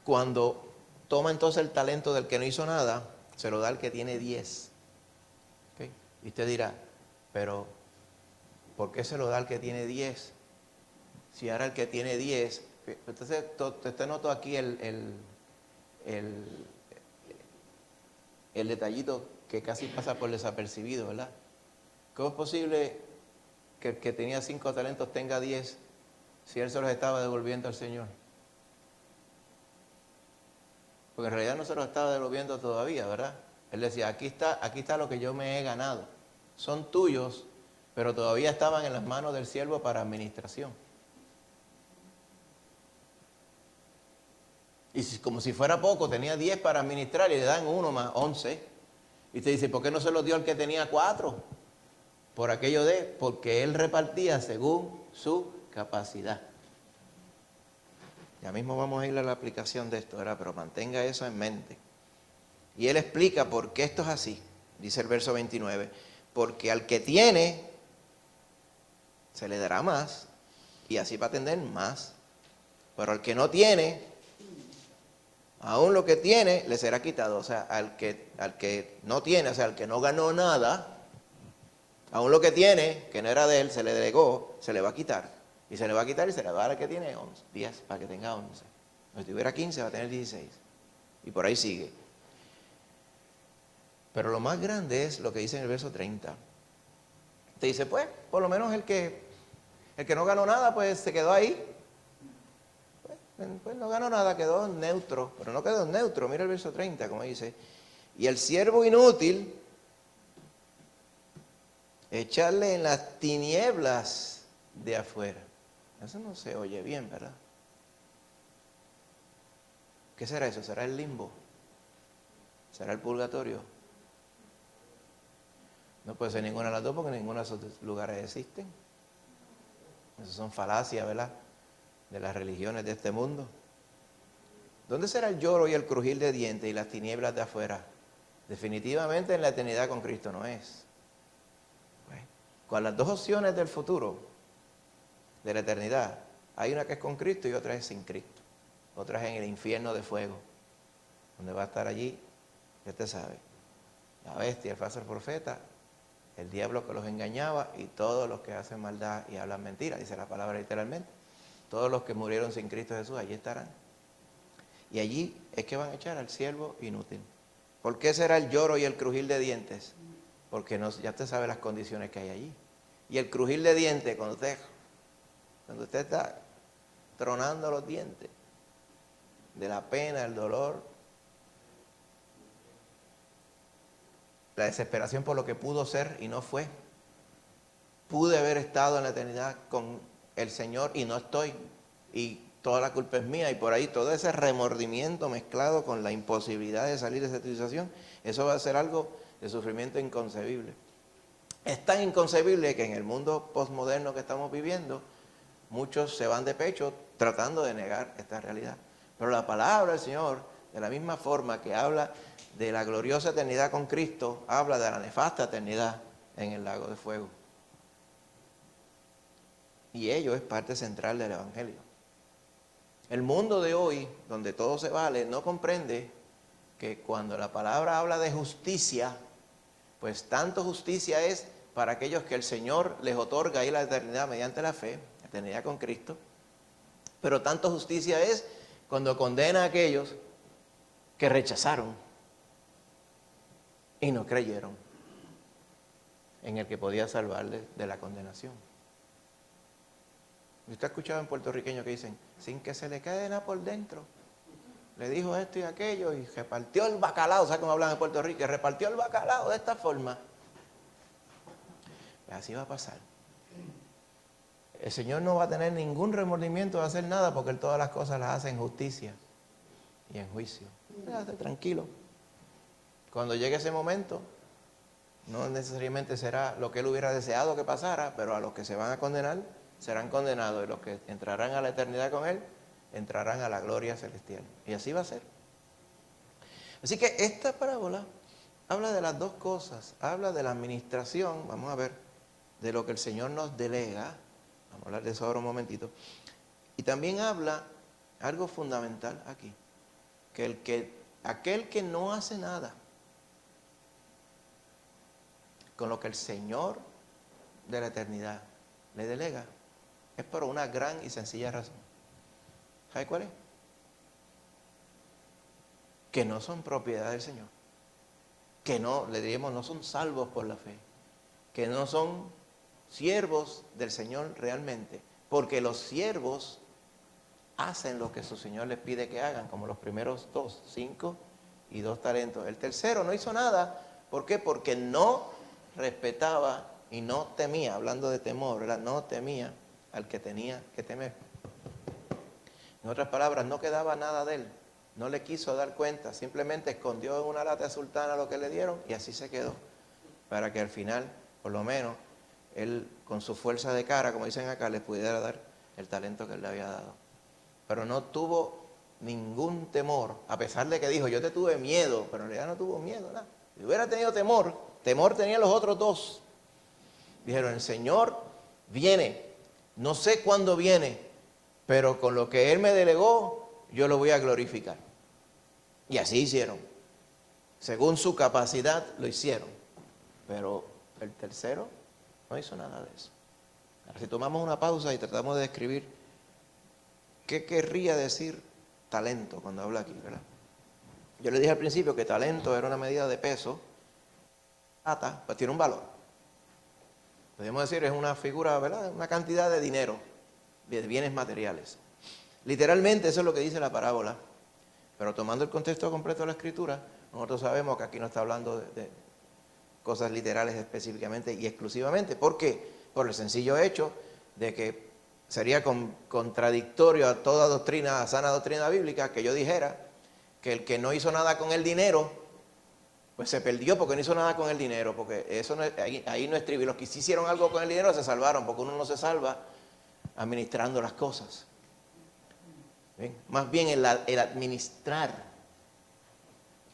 Cuando toma entonces el talento del que no hizo nada, se lo da al que tiene 10. ¿Okay? Y usted dirá, pero ¿por qué se lo da al que tiene 10? Si ahora el que tiene 10, entonces usted notó aquí el detallito que casi pasa por desapercibido, ¿verdad? ¿Cómo es posible que el que tenía 5 talentos tenga 10 si él se los estaba devolviendo al Señor? Porque en realidad no se los estaba devolviendo todavía, ¿verdad? Él decía, aquí está lo que yo me he ganado. Son tuyos, pero todavía estaban en las manos del siervo para administración. Y como si fuera poco, tenía 10 para administrar y le dan 1 más 11. Y usted dice, ¿por qué no se los dio al que tenía 4? Porque él repartía según su capacidad. Ya mismo vamos a ir a la aplicación de esto, ¿verdad? Pero mantenga eso en mente. Y él explica por qué esto es así. Dice el verso 29, porque al que tiene, se le dará más, y así va a tener más. Pero al que no tiene, aún lo que tiene, le será quitado. O sea, al que no tiene, o sea, al que no ganó nada, Aún lo que tiene, que no era de él, se le delegó, se le va a quitar. Y se le va a quitar y se le va a dar al que tiene 11, 10, para que tenga 11. Si tuviera 15, va a tener 16. Y por ahí sigue. Pero lo más grande es lo que dice en el verso 30. Te dice, pues, por lo menos el que no ganó nada, pues se quedó ahí. Pues no ganó nada, quedó neutro. Pero no quedó neutro, mira el verso 30, como dice. Y el siervo inútil, echarle en las tinieblas de afuera. Eso no se oye bien, ¿verdad? ¿Qué será eso? ¿Será el limbo? ¿Será el purgatorio? No puede ser ninguna de las dos porque ninguno de esos lugares existen. Esas son falacias, ¿verdad?, de las religiones de este mundo. ¿Dónde será el lloro y el crujir de dientes y las tinieblas de afuera? Definitivamente en la eternidad con Cristo no es. Con las dos opciones del futuro, de la eternidad, hay una que es con Cristo y otra es sin Cristo. Otra es en el infierno de fuego, donde va a estar allí, ya usted sabe, la bestia, el falso profeta, el diablo que los engañaba y todos los que hacen maldad y hablan mentira, dice la palabra literalmente. Todos los que murieron sin Cristo Jesús, allí estarán. Y allí es que van a echar al siervo inútil. ¿Por qué será el lloro y el crujir de dientes? Porque no, ya usted sabe las condiciones que hay allí. Y el crujir de dientes, cuando usted está tronando los dientes, de la pena, el dolor, la desesperación por lo que pudo ser y no fue. Pude haber estado en la eternidad con el Señor y no estoy. Y toda la culpa es mía. Y por ahí todo ese remordimiento mezclado con la imposibilidad de salir de esa situación, eso va a ser algo de sufrimiento inconcebible. Es tan inconcebible que en el mundo postmoderno que estamos viviendo, muchos se van de pecho tratando de negar esta realidad. Pero la palabra del Señor, de la misma forma que habla de la gloriosa eternidad con Cristo, habla de la nefasta eternidad en el lago de fuego. Y ello es parte central del Evangelio. El mundo de hoy, donde todo se vale, no comprende que cuando la palabra habla de justicia, pues tanto justicia es para aquellos que el Señor les otorga ahí la eternidad mediante la fe, la eternidad con Cristo, pero tanto justicia es cuando condena a aquellos que rechazaron y no creyeron en el que podía salvarles de la condenación. ¿Usted ha escuchado en puertorriqueños que dicen, sin que se le quede nada por dentro? Le dijo esto y aquello y repartió el bacalao, ¿sabes cómo hablan en Puerto Rico? Y repartió el bacalao de esta forma. Pues así va a pasar. El Señor no va a tener ningún remordimiento de hacer nada porque Él todas las cosas las hace en justicia y en juicio. Quédate tranquilo. Cuando llegue ese momento, no necesariamente será lo que Él hubiera deseado que pasara, pero a los que se van a condenar, serán condenados, y los que entrarán a la eternidad con Él, entrarán a la gloria celestial. Y así va a ser. Así que esta parábola habla de las dos cosas. Habla de la administración, vamos a ver, de lo que el Señor nos delega. Vamos a hablar de eso ahora un momentito. Y también habla algo fundamental aquí, que aquel que no hace nada con lo que el Señor de la eternidad le delega, es por una gran y sencilla razón. ¿Sabe cuál es? Que no son propiedad del Señor. Que no, le diríamos, no son salvos por la fe. Que no son siervos del Señor realmente. Porque los siervos hacen lo que su Señor les pide que hagan, como los primeros 2, 5 y 2 talentos. El tercero no hizo nada. ¿Por qué? Porque no respetaba y no temía, hablando de temor, ¿verdad? No temía al que tenía que temer. En otras palabras, no quedaba nada de él, no le quiso dar cuenta, simplemente escondió en una lata de sultana lo que le dieron y así se quedó, para que al final, por lo menos, él con su fuerza de cara, como dicen acá, le pudiera dar el talento que él le había dado. Pero no tuvo ningún temor, a pesar de que dijo, yo te tuve miedo, pero en realidad no tuvo miedo, nada. Si hubiera tenido temor tenían los otros dos. Dijeron, el Señor viene, no sé cuándo viene, pero con lo que Él me delegó, yo lo voy a glorificar. Y así hicieron. Según su capacidad lo hicieron. Pero el tercero No hizo nada de eso. Ahora, si tomamos una pausa y tratamos de describir qué querría decir talento cuando habla aquí, ¿verdad? Yo le dije al principio que talento era una medida de peso, plata, pues tiene un valor. Podríamos decir, es una figura, ¿verdad? Una cantidad de dinero, de bienes materiales. Literalmente eso es lo que dice la parábola, pero tomando el contexto completo de la Escritura, nosotros sabemos que aquí no está hablando de cosas literales específicamente y exclusivamente. ¿Por qué? Por el sencillo hecho de que sería contradictorio a toda doctrina, a sana doctrina bíblica, que yo dijera que el que no hizo nada con el dinero, pues se perdió porque no hizo nada con el dinero, porque eso no es, ahí no es trivial. Los que sí hicieron algo con el dinero se salvaron, porque uno no se salva administrando las cosas. ¿Ven? Más bien el administrar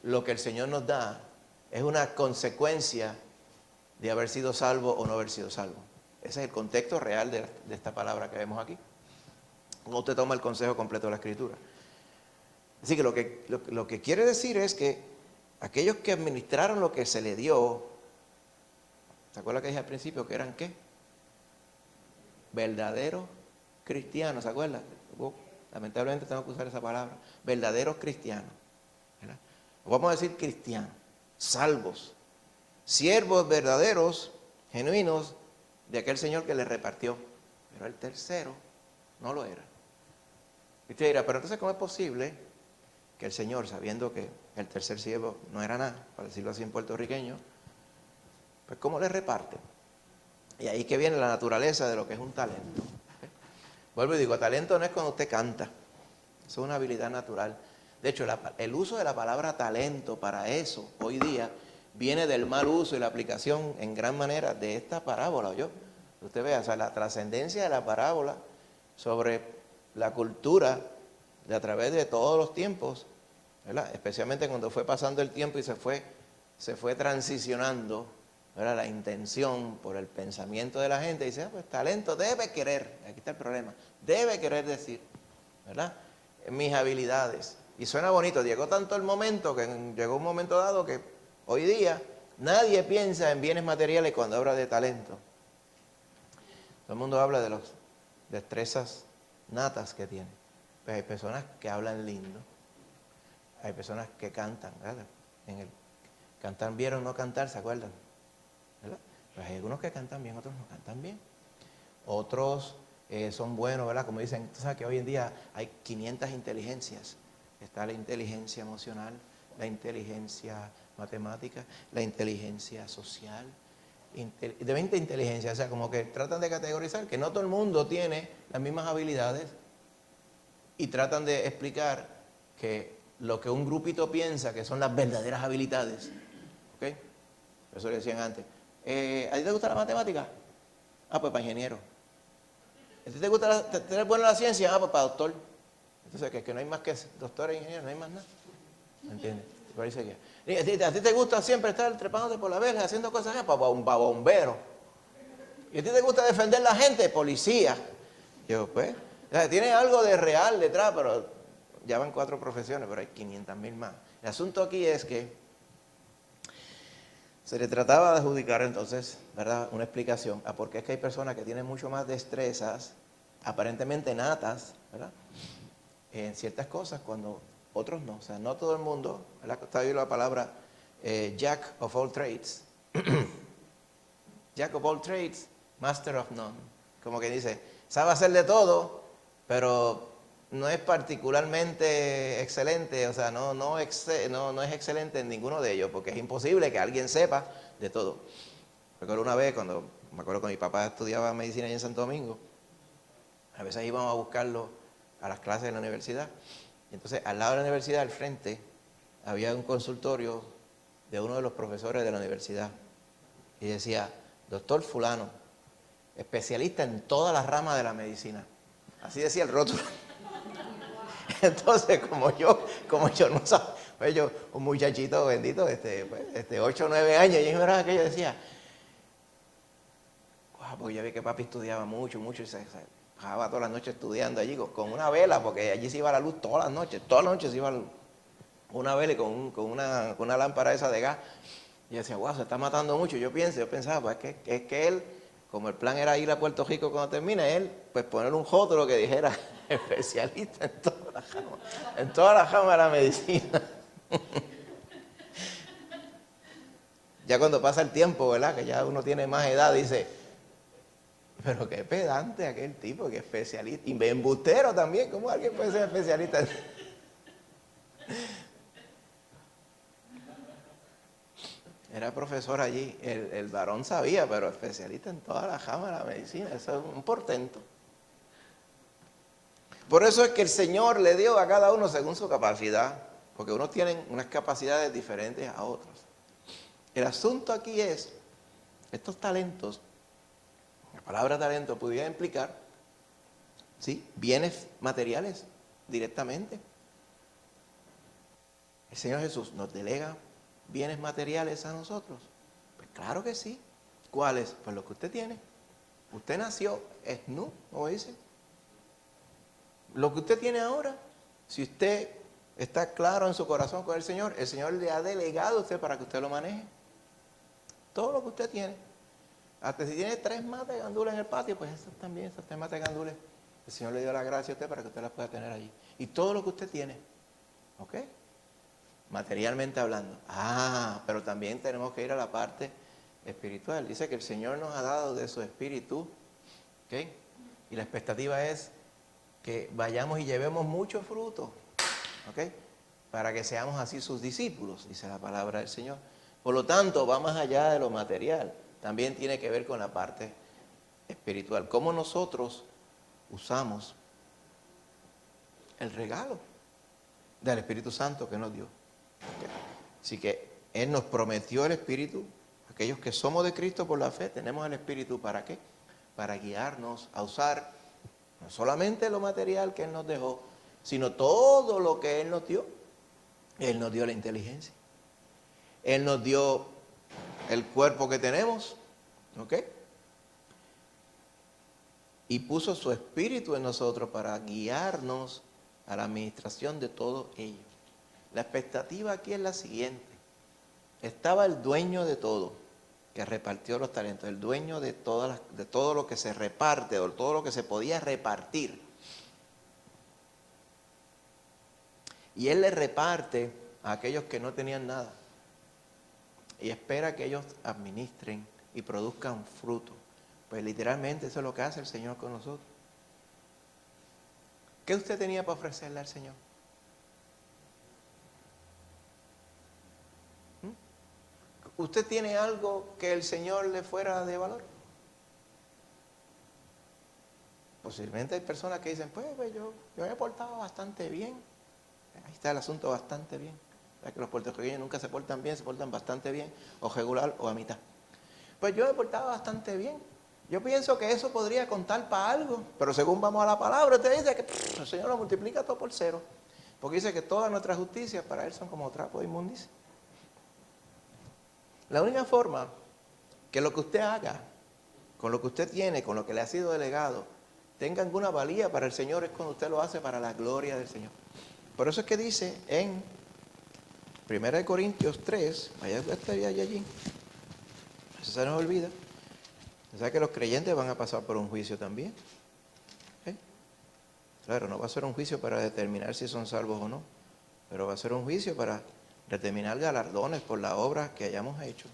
lo que el Señor nos da es una consecuencia de haber sido salvo o no haber sido salvo. Ese es el contexto real de esta palabra que vemos aquí. No usted toma el consejo completo de la Escritura. Así que lo que quiere decir es que aquellos que administraron lo que se le dio, ¿se acuerda que dije al principio que eran qué? Verdaderos cristianos, ¿se acuerda? Lamentablemente tengo que usar esa palabra. Verdaderos cristianos, ¿verdad? Vamos a decir cristianos, salvos, siervos verdaderos, genuinos, de aquel Señor que les repartió. Pero el tercero no lo era. Y usted dirá, pero entonces ¿cómo es posible que el Señor, sabiendo que el tercer siervo no era nada, para decirlo así en puertorriqueño, pues cómo le reparte? Y ahí que viene la naturaleza de lo que es un talento. Vuelvo y digo, talento no es cuando usted canta, eso es una habilidad natural. De hecho, el uso de la palabra talento para eso, hoy día, viene del mal uso y la aplicación en gran manera de esta parábola. Usted vea, o sea, la trascendencia de la parábola sobre la cultura de a través de todos los tiempos, ¿verdad? Especialmente cuando fue pasando el tiempo y se fue transicionando, ¿verdad? La intención por el pensamiento de la gente. Dice, pues talento debe querer, aquí está el problema, debe querer decir, ¿verdad? Mis habilidades. Y suena bonito, llegó tanto el momento, que llegó un momento dado que hoy día nadie piensa en bienes materiales cuando habla de talento. Todo el mundo habla de las destrezas natas que tiene. Pues hay personas que hablan lindo, hay personas que cantan, ¿verdad? Cantar bien o no cantar, ¿se acuerdan? ¿Verdad? Pues hay algunos que cantan bien, otros no cantan bien. Otros son buenos, ¿verdad? Como dicen, tú sabes que hoy en día hay 500 inteligencias. Está la inteligencia emocional, la inteligencia matemática, la inteligencia social, de 20 inteligencias. O sea, como que tratan de categorizar que no todo el mundo tiene las mismas habilidades y tratan de explicar que lo que un grupito piensa que son las verdaderas habilidades. ¿Ok? Eso le decían antes. ¿A ti te gusta la matemática? Ah, pues para ingeniero. ¿A ti te gusta tener buena la ciencia? Ah, pues para doctor. Entonces, que no hay más que doctor e ingeniero, no hay más nada. ¿Me entiendes? Por ahí seguía. ¿A ti te gusta siempre estar trepándote por la verja, haciendo cosas? Ah, para bombero. ¿Y a ti te gusta defender a la gente? Policía. Yo, pues, tiene algo de real detrás, pero ya van 4 profesiones, pero hay 500,000 más. El asunto aquí es que se le trataba de adjudicar entonces, ¿verdad?, una explicación a por qué es que hay personas que tienen mucho más destrezas, aparentemente natas, ¿verdad?, en ciertas cosas cuando otros no. O sea, no todo el mundo, ¿verdad? Está ahí la palabra Jack of all trades. Jack of all trades, master of none. Como que dice, sabe hacer de todo, pero no es particularmente excelente, o sea, no es excelente en ninguno de ellos, porque es imposible que alguien sepa de todo. Recuerdo una vez, me acuerdo cuando mi papá estudiaba medicina allá en Santo Domingo, a veces íbamos a buscarlo a las clases de la universidad. Y entonces, al lado de la universidad, al frente, había un consultorio de uno de los profesores de la universidad. Y decía, doctor fulano, especialista en todas las ramas de la medicina. Así decía el rótulo. Entonces, como yo no sabía, pues yo, un muchachito bendito, 8 o 9 años, y yo miraba aquello y decía, wow, porque yo vi que papi estudiaba mucho, y se bajaba todas las noches estudiando allí con una vela, porque allí se iba la luz todas las noches se iba la luz. Una vela y con una lámpara esa de gas. Y yo decía, wow, se está matando mucho. Yo pensaba, pues es que él como el plan era ir a Puerto Rico cuando termine, él, pues poner un rótulo que dijera especialista en toda la rama de la medicina. Ya cuando pasa el tiempo, ¿verdad? Que ya uno tiene más edad, dice, pero qué pedante aquel tipo, que especialista. Y embustero también, ¿cómo alguien puede ser especialista? Era profesor allí, el varón sabía, pero especialista en toda la rama de la medicina, eso es un portento. Por eso es que el Señor le dio a cada uno según su capacidad, porque unos tienen unas capacidades diferentes a otros. El asunto aquí es, estos talentos, la palabra talento pudiera implicar, ¿sí?, bienes materiales directamente. El Señor Jesús nos delega bienes materiales a nosotros. Pues claro que sí. ¿Cuáles? Pues lo que usted tiene. Usted nació esnu, como dice. Lo que usted tiene ahora, si usted está claro en su corazón con el Señor le ha delegado a usted para que usted lo maneje. Todo lo que usted tiene. Hasta si tiene 3 matas de gandules en el patio, pues esas también, esas 3 matas de gandules, el Señor le dio la gracia a usted para que usted las pueda tener allí. Y todo lo que usted tiene, ¿ok?, materialmente hablando. Pero también tenemos que ir a la parte espiritual. Dice que el Señor nos ha dado de su espíritu, ¿ok?, y la expectativa es que vayamos y llevemos mucho fruto, ¿ok?, para que seamos así sus discípulos, dice la palabra del Señor. Por lo tanto, va más allá de lo material, también tiene que ver con la parte espiritual. Cómo nosotros usamos el regalo del Espíritu Santo que nos dio. Okay. Así que Él nos prometió el Espíritu. Aquellos que somos de Cristo por la fe, tenemos el Espíritu, ¿para qué? Para guiarnos a usar no solamente lo material que Él nos dejó, sino todo lo que Él nos dio. Él nos dio la inteligencia. Él nos dio el cuerpo que tenemos, ¿ok?, y puso su Espíritu en nosotros para guiarnos a la administración de todo ello. La expectativa aquí es la siguiente. Estaba el dueño de todo, que repartió los talentos, el dueño de todo lo que se reparte, o todo lo que se podía repartir. Y Él le reparte a aquellos que no tenían nada. Y espera que ellos administren y produzcan fruto. Pues literalmente eso es lo que hace el Señor con nosotros. ¿Qué usted tenía para ofrecerle al Señor? ¿Usted tiene algo que el Señor le fuera de valor? Posiblemente hay personas que dicen, pues yo me he portado bastante bien. Ahí está el asunto, bastante bien. Que los puertorriqueños nunca se portan bien, se portan bastante bien, o regular o a mitad. Pues yo me he portado bastante bien. Yo pienso que eso podría contar para algo, pero según vamos a la palabra, usted dice que el Señor lo multiplica todo por 0, porque dice que todas nuestras justicias para Él son como trapo de inmundicia. La única forma que lo que usted haga, con lo que usted tiene, con lo que le ha sido delegado, tenga alguna valía para el Señor es cuando usted lo hace para la gloria del Señor. Por eso es que dice en 1 Corintios 3, allí, eso se nos olvida. O sea que los creyentes van a pasar por un juicio también. ¿Eh? Claro, no va a ser un juicio para determinar si son salvos o no, pero va a ser un juicio para determinar galardones por las obras que hayamos hecho.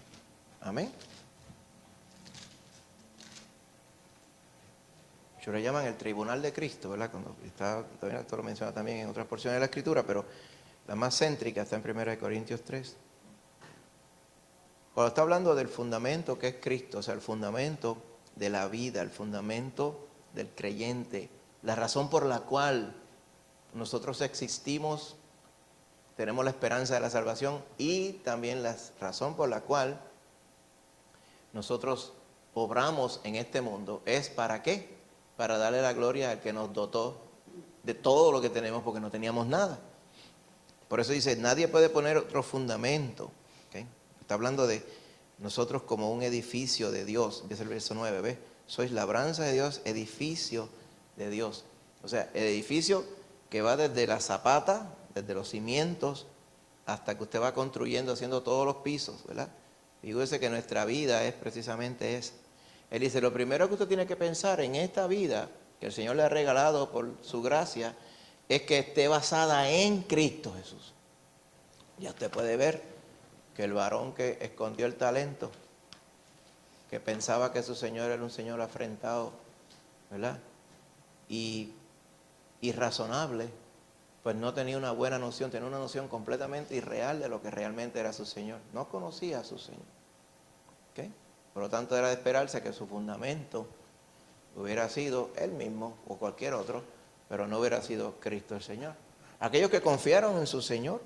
Amén. Ellos le llaman el tribunal de Cristo, ¿verdad? Esto lo menciona también en otras porciones de la Escritura, pero la más céntrica está en 1 Corintios 3. Cuando está hablando del fundamento que es Cristo, o sea, el fundamento de la vida, el fundamento del creyente, la razón por la cual nosotros existimos, tenemos la esperanza de la salvación, y también la razón por la cual nosotros obramos en este mundo, es ¿para qué? Para darle la gloria al que nos dotó de todo lo que tenemos, porque no teníamos nada. Por eso dice, nadie puede poner otro fundamento. ¿Okay? Está hablando de nosotros como un edificio de Dios. Empieza el verso 9, ¿ves? Sois labranza de Dios, edificio de Dios. O sea, el edificio que va desde la zapata, desde los cimientos, hasta que usted va construyendo, haciendo todos los pisos, ¿verdad? Fíjese que nuestra vida es precisamente esa. Él dice, lo primero que usted tiene que pensar en esta vida que el Señor le ha regalado por su gracia es que esté basada en Cristo Jesús. Ya usted puede ver que el varón que escondió el talento, que pensaba que su Señor era un Señor afrentado, ¿verdad? Y irrazonable, pues no tenía una buena noción, tenía una noción completamente irreal de lo que realmente era su Señor. No conocía a su Señor. ¿Okay? Por lo tanto, era de esperarse que su fundamento hubiera sido él mismo o cualquier otro, pero no hubiera sido Cristo el Señor. Aquellos que confiaron en su Señor,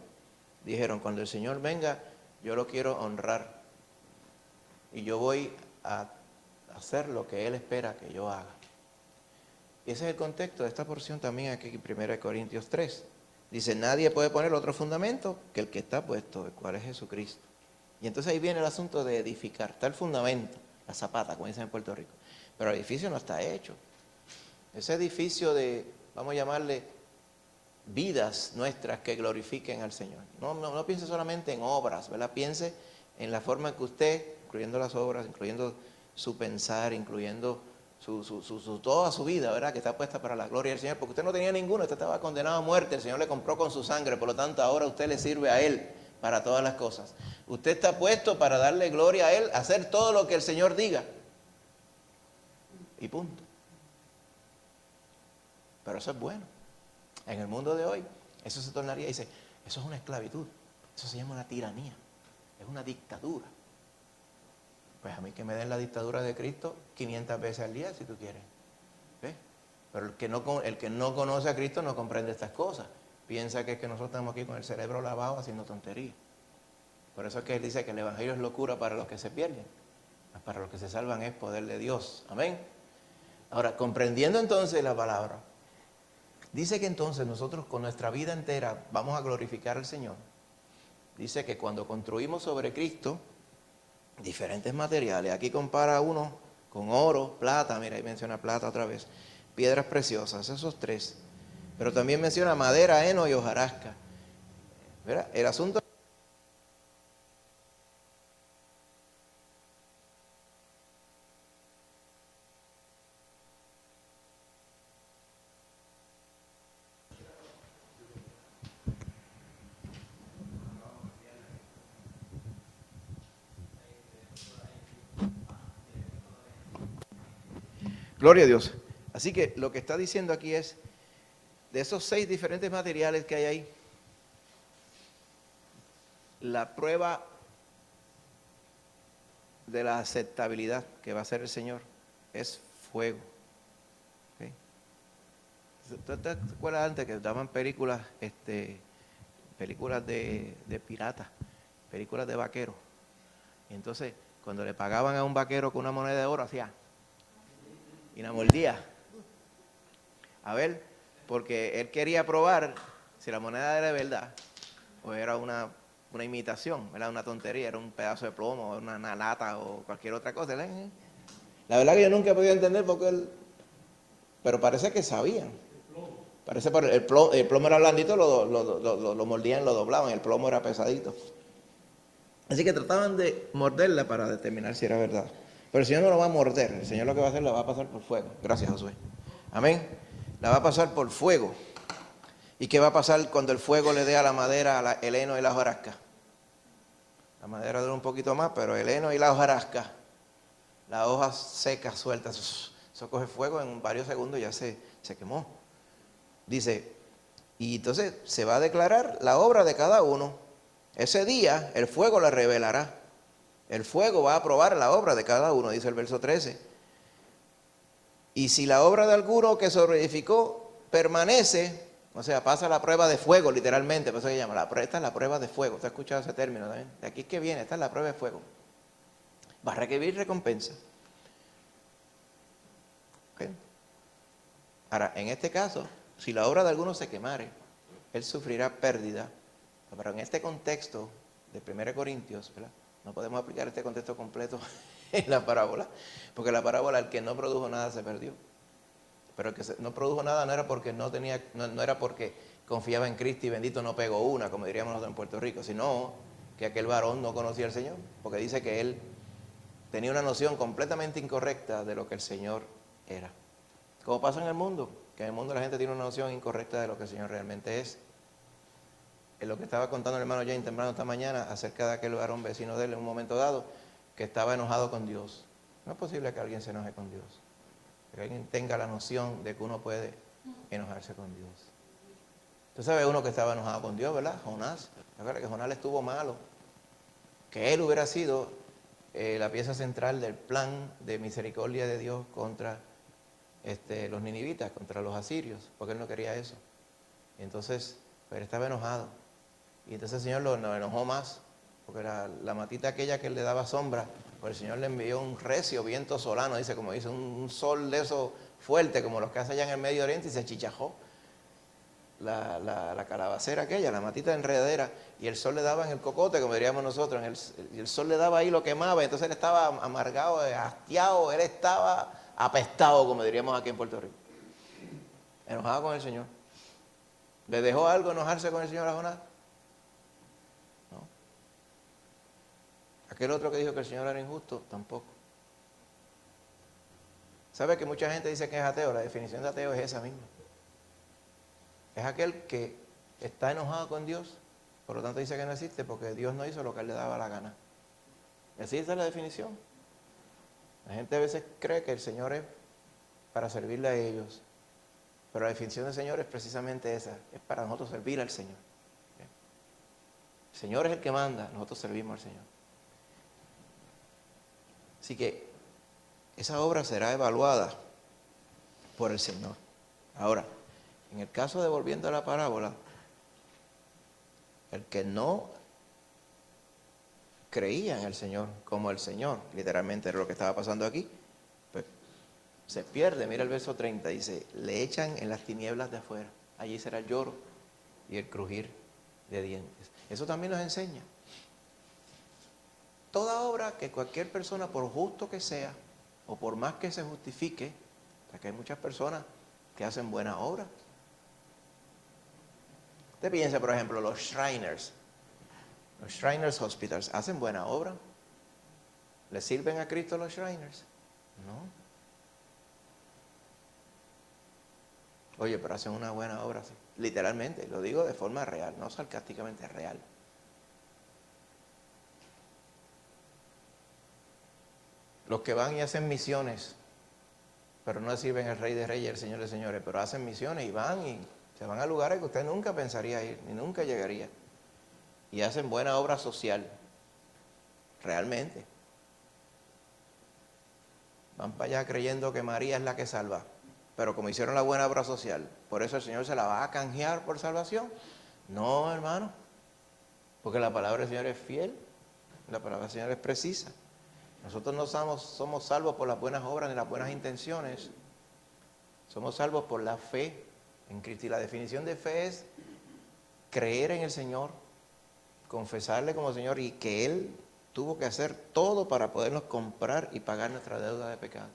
dijeron, cuando el Señor venga, yo lo quiero honrar y yo voy a hacer lo que Él espera que yo haga. Y ese es el contexto de esta porción también aquí en 1 Corintios 3. Dice, nadie puede poner otro fundamento que el que está puesto, el cual es Jesucristo. Y entonces ahí viene el asunto de edificar. Está el fundamento, la zapata, como dicen en Puerto Rico. Pero el edificio no está hecho. Ese edificio de, vamos a llamarle, vidas nuestras que glorifiquen al Señor. No piense solamente en obras, ¿verdad? Piense en la forma en que usted, incluyendo las obras, incluyendo su pensar, incluyendo toda su vida, ¿verdad? Que está puesta para la gloria del Señor, porque usted no tenía ninguno, usted estaba condenado a muerte, el Señor le compró con su sangre, por lo tanto ahora usted le sirve a Él para todas las cosas. Usted está puesto para darle gloria a Él, hacer todo lo que el Señor diga. Y punto. Pero eso es bueno. En el mundo de hoy, eso se tornaría, dice, eso es una esclavitud, eso se llama una tiranía, es una dictadura. Pues a mí que me den la dictadura de Cristo 500 veces al día, si tú quieres. ¿Ves? Pero el que no conoce a Cristo no comprende estas cosas. Piensa que es que nosotros estamos aquí con el cerebro lavado haciendo tonterías. Por eso es que él dice que el Evangelio es locura para los que se pierden. Para los que se salvan es poder de Dios. Amén. Ahora, comprendiendo entonces la palabra, dice que entonces nosotros con nuestra vida entera vamos a glorificar al Señor. Dice que cuando construimos sobre Cristo diferentes materiales, aquí compara uno con oro, plata, mira ahí menciona plata otra vez, piedras preciosas, esos tres, pero también menciona madera, heno y hojarasca. ¿Verdad? El asunto gloria a Dios. Así que lo que está diciendo aquí es, de esos 6 diferentes materiales que hay ahí, la prueba de la aceptabilidad que va a hacer el Señor es fuego. ¿Okay? ¿Tú te acuerdas antes que daban películas, películas de piratas, películas de vaqueros? Y entonces, cuando le pagaban a un vaquero con una moneda de oro, hacía y la mordía. A ver, porque él quería probar si la moneda era de verdad o era una imitación, era una tontería, era un pedazo de plomo, una lata o cualquier otra cosa. La verdad que yo nunca he podido entender porque él, pero parece que sabían. Parece que el plomo era blandito, lo mordían, lo doblaban, el plomo era pesadito. Así que trataban de morderla para determinar si era verdad. Pero el Señor no lo va a morder, el Señor lo que va a hacer la va a pasar por fuego. Gracias, Josué. Amén. La va a pasar por fuego. ¿Y qué va a pasar cuando el fuego le dé a la madera, el heno y la hojarasca? La madera dura un poquito más, pero el heno y la hojarasca, las hojas secas, sueltas, eso coge fuego en varios segundos y ya se quemó. Dice, y entonces se va a declarar la obra de cada uno. Ese día el fuego la revelará. El fuego va a probar la obra de cada uno, dice el verso 13. Y si la obra de alguno que sobreedificó permanece, o sea, pasa la prueba de fuego, literalmente, por eso se llama, esta es la prueba de fuego. ¿Usted ha escuchado ese término también? De aquí es que viene, esta es la prueba de fuego. Va a recibir recompensa. ¿Okay? Ahora, en este caso, si la obra de alguno se quemare, él sufrirá pérdida. Pero en este contexto de 1 Corintios, ¿verdad? No podemos aplicar este contexto completo en la parábola, porque la parábola, el que no produjo nada se perdió. Pero el que no produjo nada no era porque no era porque confiaba en Cristo y bendito no pegó una, como diríamos nosotros en Puerto Rico, sino que aquel varón no conocía al Señor, porque dice que él tenía una noción completamente incorrecta de lo que el Señor era. Como pasa en el mundo, que en el mundo la gente tiene una noción incorrecta de lo que el Señor realmente es. En lo que estaba contando el hermano Jane temprano esta mañana acerca de aquel varón vecino de él en un momento dado que estaba enojado con Dios. No es posible que alguien se enoje con Dios, que alguien tenga la noción de que uno puede enojarse con Dios. Tú sabes uno que estaba enojado con Dios, ¿verdad? Jonás. ¿Recuerda que Jonás le estuvo malo? Que él hubiera sido la pieza central del plan de misericordia de Dios contra los ninivitas, contra los asirios, porque él no quería eso. Y entonces, pero estaba enojado. Y entonces el Señor lo enojó más, porque la matita aquella que él le daba sombra, pues el Señor le envió un recio viento solano, dice, como dice, un sol de eso fuerte, como los que hace allá en el Medio Oriente, y se achicharró la calabacera aquella, la matita enredadera, y el sol le daba en el cocote, como diríamos nosotros, y el sol le daba ahí, lo quemaba, entonces él estaba amargado, hastiado, él estaba apestado, como diríamos aquí en Puerto Rico. Enojado con el Señor. ¿Le dejó algo enojarse con el Señor a Jonás? No. Aquel otro que dijo que el Señor era injusto, tampoco. ¿Sabe que mucha gente dice que es ateo? La definición de ateo es esa misma. Es aquel que está enojado con Dios, por lo tanto dice que no existe porque Dios no hizo lo que él le daba la gana. Y así es la definición. La gente a veces cree que el Señor es para servirle a ellos, pero la definición del Señor es precisamente esa, es para nosotros servir al Señor. El Señor es el que manda, nosotros servimos al Señor. Así que esa obra será evaluada por el Señor. Ahora, en el caso de volviendo a la parábola, el que no creía en el Señor como el Señor, literalmente era lo que estaba pasando aquí, pues se pierde. Mira el verso 30, dice, le echan en las tinieblas de afuera, allí será el lloro y el crujir de dientes. Eso también nos enseña. Toda obra que cualquier persona, por justo que sea, o por más que se justifique, porque hay muchas personas que hacen buenas obras. Usted piensa, por ejemplo, los Shriners Hospitals, ¿hacen buena obra? ¿Le sirven a Cristo los Shriners? No. Oye, pero hacen una buena obra, sí. Literalmente, lo digo de forma real, no sarcásticamente, real. Los que van y hacen misiones, pero no sirven al Rey de Reyes, el Señor de Señores, pero hacen misiones y van y se van a lugares que usted nunca pensaría ir, ni nunca llegaría. Y hacen buena obra social, realmente. Van para allá creyendo que María es la que salva, pero como hicieron la buena obra social, por eso el Señor se la va a canjear por salvación. No, hermano, porque la palabra del Señor es fiel, la palabra del Señor es precisa. Nosotros no somos salvos por las buenas obras ni las buenas intenciones, somos salvos por la fe en Cristo. Y la definición de fe es creer en el Señor, confesarle como Señor y que Él tuvo que hacer todo para podernos comprar y pagar nuestra deuda de pecado.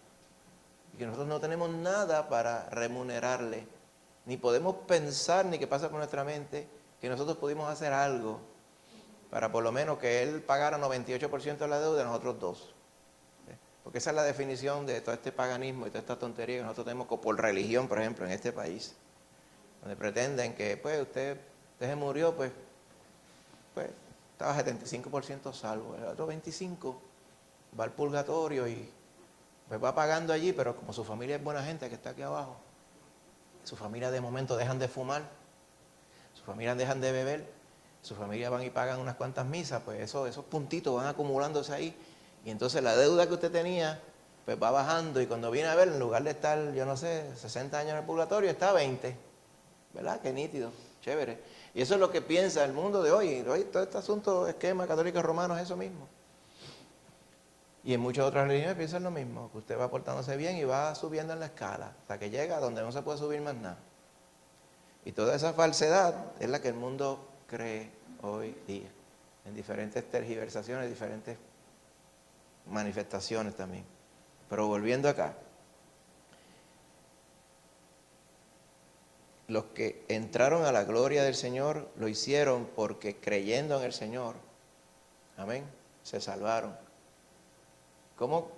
Y que nosotros no tenemos nada para remunerarle, ni podemos pensar ni que pasa por nuestra mente que nosotros pudimos hacer algo para por lo menos que Él pagara 98% de la deuda y nosotros 2%. Porque esa es la definición de todo este paganismo y toda esta tontería que nosotros tenemos por religión, por ejemplo, en este país. Donde pretenden que, pues, usted se murió, pues estaba 75% salvo. El otro 25% va al purgatorio y pues va pagando allí, pero como su familia es buena gente que está aquí abajo, su familia de momento dejan de fumar, su familia dejan de beber, su familia van y pagan unas cuantas misas, pues esos puntitos van acumulándose ahí. Y entonces la deuda que usted tenía, pues va bajando y cuando viene a ver, en lugar de estar, yo no sé, 60 años en el purgatorio, está 20. ¿Verdad? Qué nítido, chévere. Y eso es lo que piensa el mundo de hoy. Hoy todo este asunto, esquema católico romano es eso mismo. Y en muchas otras religiones piensan lo mismo, que usted va portándose bien y va subiendo en la escala, hasta que llega a donde no se puede subir más nada. Y toda esa falsedad es la que el mundo cree hoy día, en diferentes tergiversaciones, diferentes manifestaciones también. Pero volviendo acá, los que entraron a la gloria del Señor lo hicieron porque creyendo en el Señor, amén, se salvaron. ¿Cómo,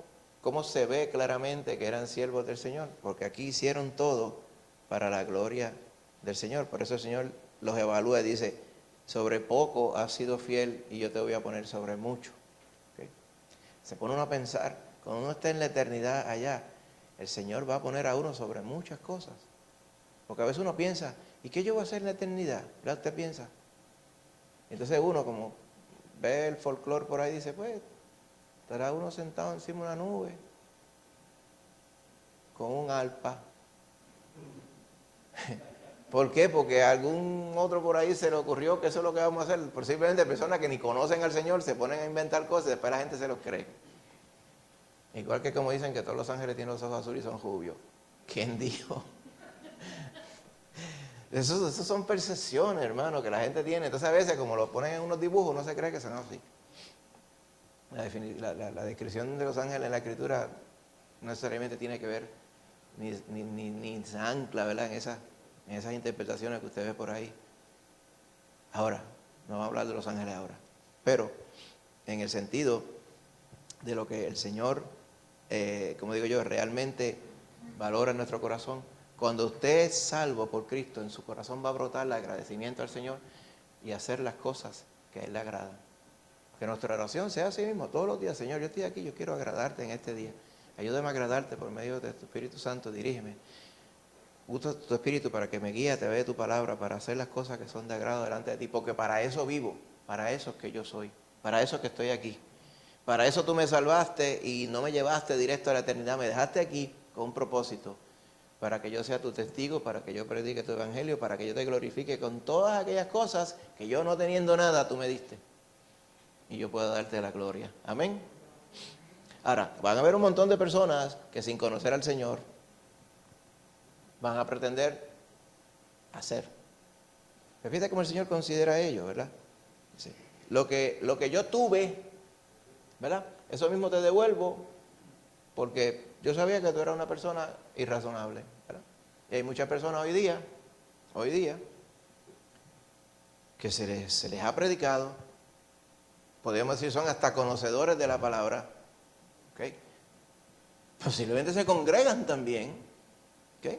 cómo se ve claramente que eran siervos del Señor? Porque aquí hicieron todo para la gloria del Señor. Por eso el Señor los evalúa y dice, sobre poco has sido fiel y yo te voy a poner sobre mucho. ¿Okay? Se pone uno a pensar, cuando uno está en la eternidad allá, el Señor va a poner a uno sobre muchas cosas. Porque a veces uno piensa, ¿y qué yo voy a hacer en la eternidad? ¿Verdad? Usted piensa. Entonces uno como ve el folclore por ahí y dice, pues, estará uno sentado encima de una nube, con un arpa. ¿Por qué? Porque a algún otro por ahí se le ocurrió que eso es lo que vamos a hacer. Posiblemente personas que ni conocen al Señor se ponen a inventar cosas y después la gente se los cree. Igual que como dicen que todos los ángeles tienen los ojos azules y son rubios. ¿Quién dijo? Eso son percepciones, hermano, que la gente tiene. Entonces a veces como lo ponen en unos dibujos, uno se cree que son así. La descripción de los ángeles en la Escritura no necesariamente tiene que ver, ni se ancla, ¿verdad?, en esas interpretaciones que usted ve por ahí. Ahora, no vamos a hablar de los ángeles ahora, pero en el sentido de lo que el Señor, como digo yo, realmente valora en nuestro corazón. Cuando usted es salvo por Cristo, en su corazón va a brotar el agradecimiento al Señor y hacer las cosas que a Él le agradan. Que nuestra oración sea así mismo, todos los días: Señor, yo estoy aquí, yo quiero agradarte en este día. Ayúdame a agradarte por medio de tu Espíritu Santo, dirígeme. Usa tu Espíritu para que me guíe a través de tu palabra, para hacer las cosas que son de agrado delante de ti, porque para eso vivo, para eso es que yo soy, para eso es que estoy aquí. Para eso tú me salvaste y no me llevaste directo a la eternidad, me dejaste aquí con un propósito, para que yo sea tu testigo, para que yo predique tu evangelio, para que yo te glorifique con todas aquellas cosas que yo, no teniendo nada, tú me diste. Y yo pueda darte la gloria. Amén. Ahora, van a haber un montón de personas que sin conocer al Señor van a pretender hacer. Pero fíjate cómo el Señor considera a ellos, ¿verdad? Sí. Lo que yo tuve, ¿verdad? Eso mismo te devuelvo, porque yo sabía que tú eras una persona irrazonable, ¿verdad? Y hay muchas personas hoy día, que se les ha predicado, podríamos decir son hasta conocedores de la palabra, ¿ok? Posiblemente se congregan también, ¿ok?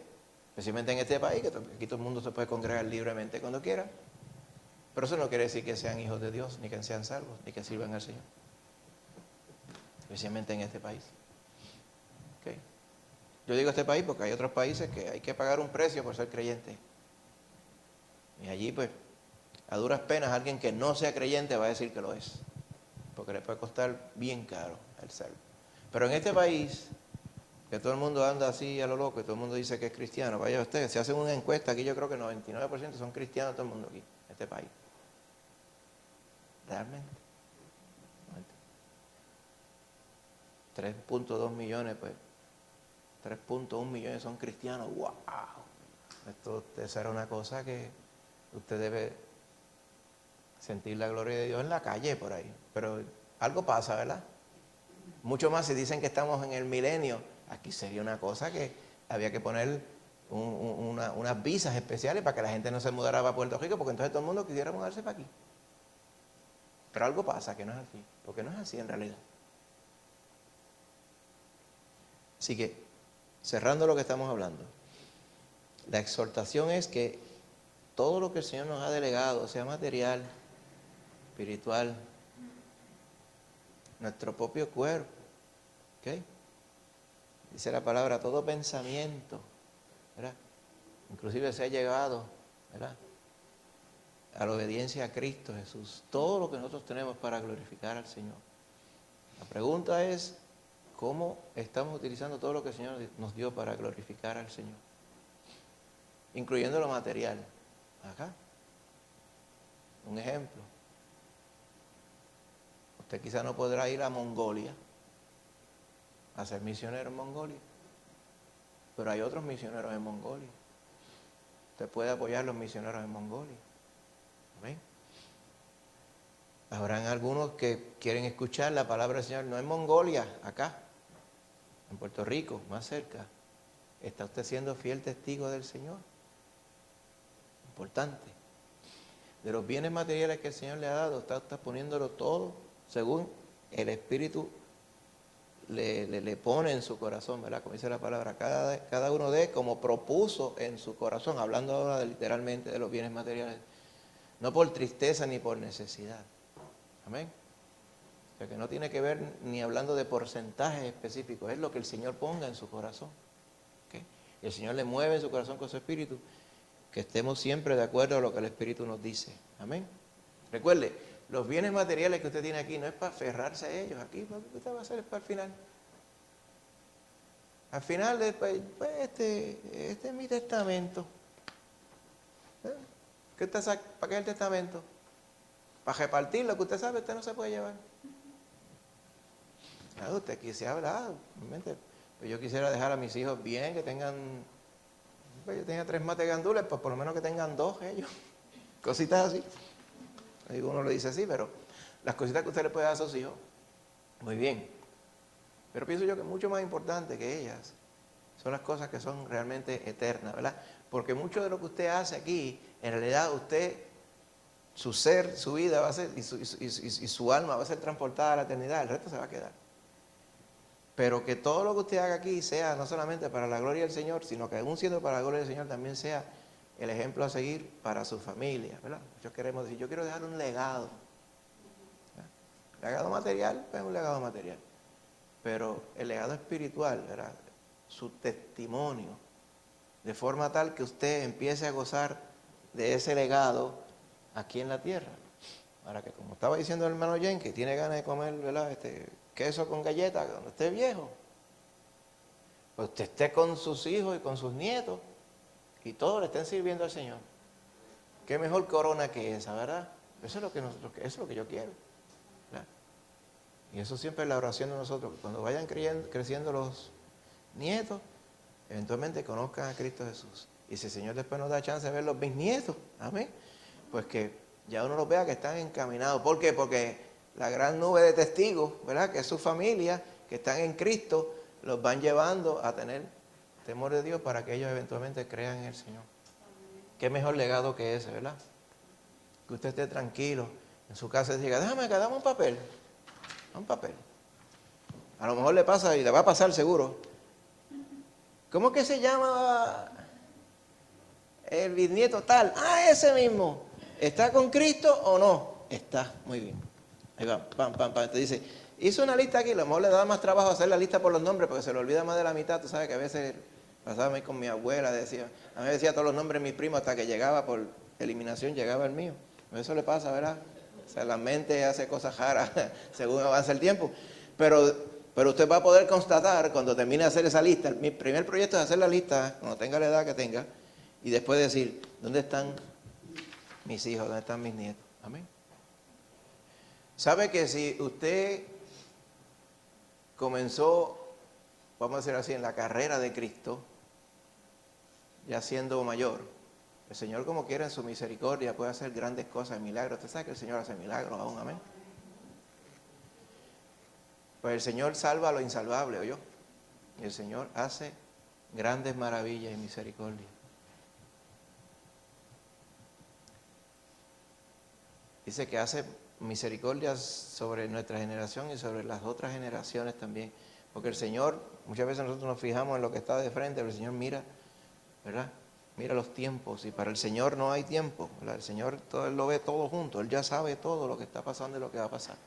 Especialmente en este país, que aquí todo el mundo se puede congregar libremente cuando quiera. Pero eso no quiere decir que sean hijos de Dios, ni que sean salvos, ni que sirvan al Señor. Especialmente en este país. ¿Okay? Yo digo este país porque hay otros países que hay que pagar un precio por ser creyente. Y allí, pues, a duras penas, alguien que no sea creyente va a decir que lo es. Porque le puede costar bien caro el serlo. Pero en este país, que todo el mundo anda así a lo loco y todo el mundo dice que es cristiano, vaya usted, si hacen una encuesta aquí, yo creo que el 99% son cristianos, todo el mundo aquí, en este país. Realmente. 3.2 millones, pues 3.1 millones son cristianos. ¡Wow! Esto será una cosa que usted debe sentir la gloria de Dios en la calle por ahí. Pero algo pasa, ¿verdad? Mucho más si dicen que estamos en el milenio. Aquí sería una cosa que había que poner unas visas especiales para que la gente no se mudara para Puerto Rico, porque entonces todo el mundo quisiera mudarse para aquí. Pero algo pasa que no es así, porque no es así en realidad. Así que, cerrando lo que estamos hablando, la exhortación es que todo lo que el Señor nos ha delegado, sea material, espiritual, nuestro propio cuerpo, ¿ok? Dice la palabra, todo pensamiento, ¿verdad? Inclusive se ha llegado, ¿verdad?, a la obediencia a Cristo Jesús. Todo lo que nosotros tenemos para glorificar al Señor. La pregunta es, ¿cómo estamos utilizando todo lo que el Señor nos dio para glorificar al Señor? Incluyendo lo material. Acá. Un ejemplo. Usted quizá no podrá ir a Mongolia a ser misionero en Mongolia, pero hay otros misioneros en Mongolia. Usted puede apoyar a los misioneros en Mongolia. ¿Amén? Habrán algunos que quieren escuchar la palabra del Señor, no en Mongolia, acá, en Puerto Rico, más cerca. ¿Está usted siendo fiel testigo del Señor? Importante. De los bienes materiales que el Señor le ha dado, está poniéndolo todo según el Espíritu le pone en su corazón, ¿verdad? Como dice la palabra, cada uno dé como propuso en su corazón, hablando ahora literalmente de los bienes materiales, no por tristeza ni por necesidad. Amén. O sea que no tiene que ver ni hablando de porcentajes específicos, es lo que el Señor ponga en su corazón. ¿Okay? Y el Señor le mueve en su corazón con su espíritu, que estemos siempre de acuerdo a lo que el Espíritu nos dice. Amén. Recuerde, los bienes materiales que usted tiene aquí no es para aferrarse a ellos. Aquí, ¿qué usted va a hacer? Es para el final. Al final, este es mi testamento. ¿Qué usted sabe? ¿Para qué es el testamento? Para repartir lo que usted sabe, usted no se puede llevar. Claro, usted quisiera hablar, realmente. Pues yo quisiera dejar a mis hijos bien, que tengan, pues yo tenía 3 mates gandules, pues por lo menos que tengan 2 ellos. Cositas así. Digo, uno lo dice así, pero las cositas que usted le puede dar a sus hijos, muy bien. Pero pienso yo que mucho más importante que ellas son las cosas que son realmente eternas, ¿verdad? Porque mucho de lo que usted hace aquí, en realidad usted, su ser, su vida va a ser, y su alma va a ser transportada a la eternidad, el resto se va a quedar. Pero que todo lo que usted haga aquí sea no solamente para la gloria del Señor, sino que aún siendo para la gloria del Señor también sea el ejemplo a seguir para su familia, ¿verdad? Muchos queremos decir, yo quiero dejar un legado. Legado material, pues un legado material. Pero el legado espiritual, ¿verdad? Su testimonio, de forma tal que usted empiece a gozar de ese legado aquí en la tierra. Para que, como estaba diciendo el hermano Jen, que tiene ganas de comer, ¿verdad? Queso con galletas cuando esté viejo, pues usted esté con sus hijos y con sus nietos y todos le estén sirviendo al Señor. Qué mejor corona que esa, ¿verdad? Eso es eso es lo que yo quiero, ¿verdad? Y eso siempre es la oración de nosotros, que cuando vayan creciendo los nietos, eventualmente conozcan a Cristo Jesús. Y si el Señor después nos da chance de ver los bisnietos, amén, pues que ya uno los vea que están encaminados. ¿Por qué? Porque la gran nube de testigos, ¿verdad?, que es su familia, que están en Cristo, los van llevando a tener temor de Dios para que ellos eventualmente crean en el Señor. Qué mejor legado que ese, ¿verdad? Que usted esté tranquilo en su casa y diga, dame un papel. Un papel. A lo mejor le pasa y le va a pasar seguro. ¿Cómo que se llama el bisnieto tal? Ah, ese mismo. ¿Está con Cristo o no? Está, muy bien. Ahí va, pam, pam, pam. Te dice, hizo una lista aquí, a lo mejor le da más trabajo hacer la lista por los nombres porque se le olvida más de la mitad. Tú sabes que a veces pasaba ahí con mi abuela, a mí me decía todos los nombres de mis primos hasta que llegaba por eliminación, llegaba el mío. Eso le pasa, ¿verdad? O sea, la mente hace cosas raras según avanza el tiempo. Pero usted va a poder constatar cuando termine de hacer esa lista. Mi primer proyecto es hacer la lista, cuando tenga la edad que tenga, y después decir, ¿dónde están mis hijos? ¿Dónde están mis nietos? Amén. ¿Sabe que si usted comenzó, vamos a decir así, en la carrera de Cristo, ya siendo mayor, el Señor como quiera en su misericordia puede hacer grandes cosas, milagros? Usted sabe que el Señor hace milagros aún, amén. Pues el Señor salva lo insalvable, ¿oyó? Y el Señor hace grandes maravillas y misericordia. Dice que hace misericordias sobre nuestra generación y sobre las otras generaciones también. Porque el Señor, muchas veces nosotros nos fijamos en lo que está de frente, pero el Señor mira, ¿verdad? Mira los tiempos, y para el Señor no hay tiempo, ¿verdad? El Señor Él lo ve todo junto, Él ya sabe todo lo que está pasando y lo que va a pasar.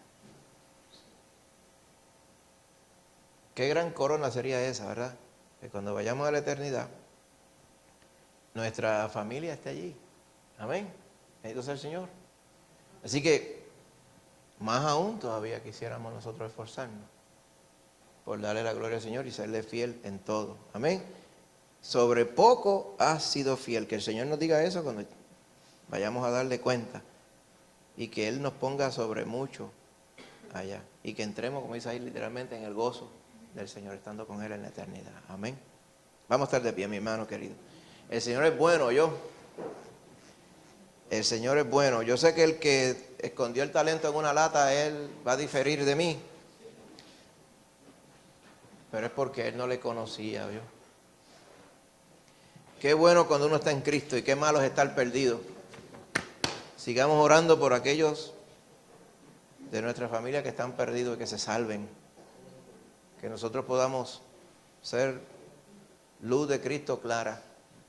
Qué gran corona sería esa, ¿verdad? Que cuando vayamos a la eternidad, nuestra familia esté allí. Amén. Bendito sea el Señor. Así que, más aún todavía quisiéramos nosotros esforzarnos por darle la gloria al Señor y serle fiel en todo. Amén. Sobre poco has sido fiel. Que el Señor nos diga eso cuando vayamos a darle cuenta. Y que Él nos ponga sobre mucho allá. Y que entremos, como dice ahí, literalmente en el gozo del Señor, estando con Él en la eternidad. Amén. Vamos a estar de pie, mi hermano querido. El Señor es bueno, El Señor es bueno. Yo sé que el que escondió el talento en una lata, Él va a diferir de mí. Pero es porque Él no le conocía, ¿vio? Qué bueno cuando uno está en Cristo y qué malo es estar perdido. Sigamos orando por aquellos de nuestra familia que están perdidos y que se salven. que nosotros podamos ser luz de Cristo clara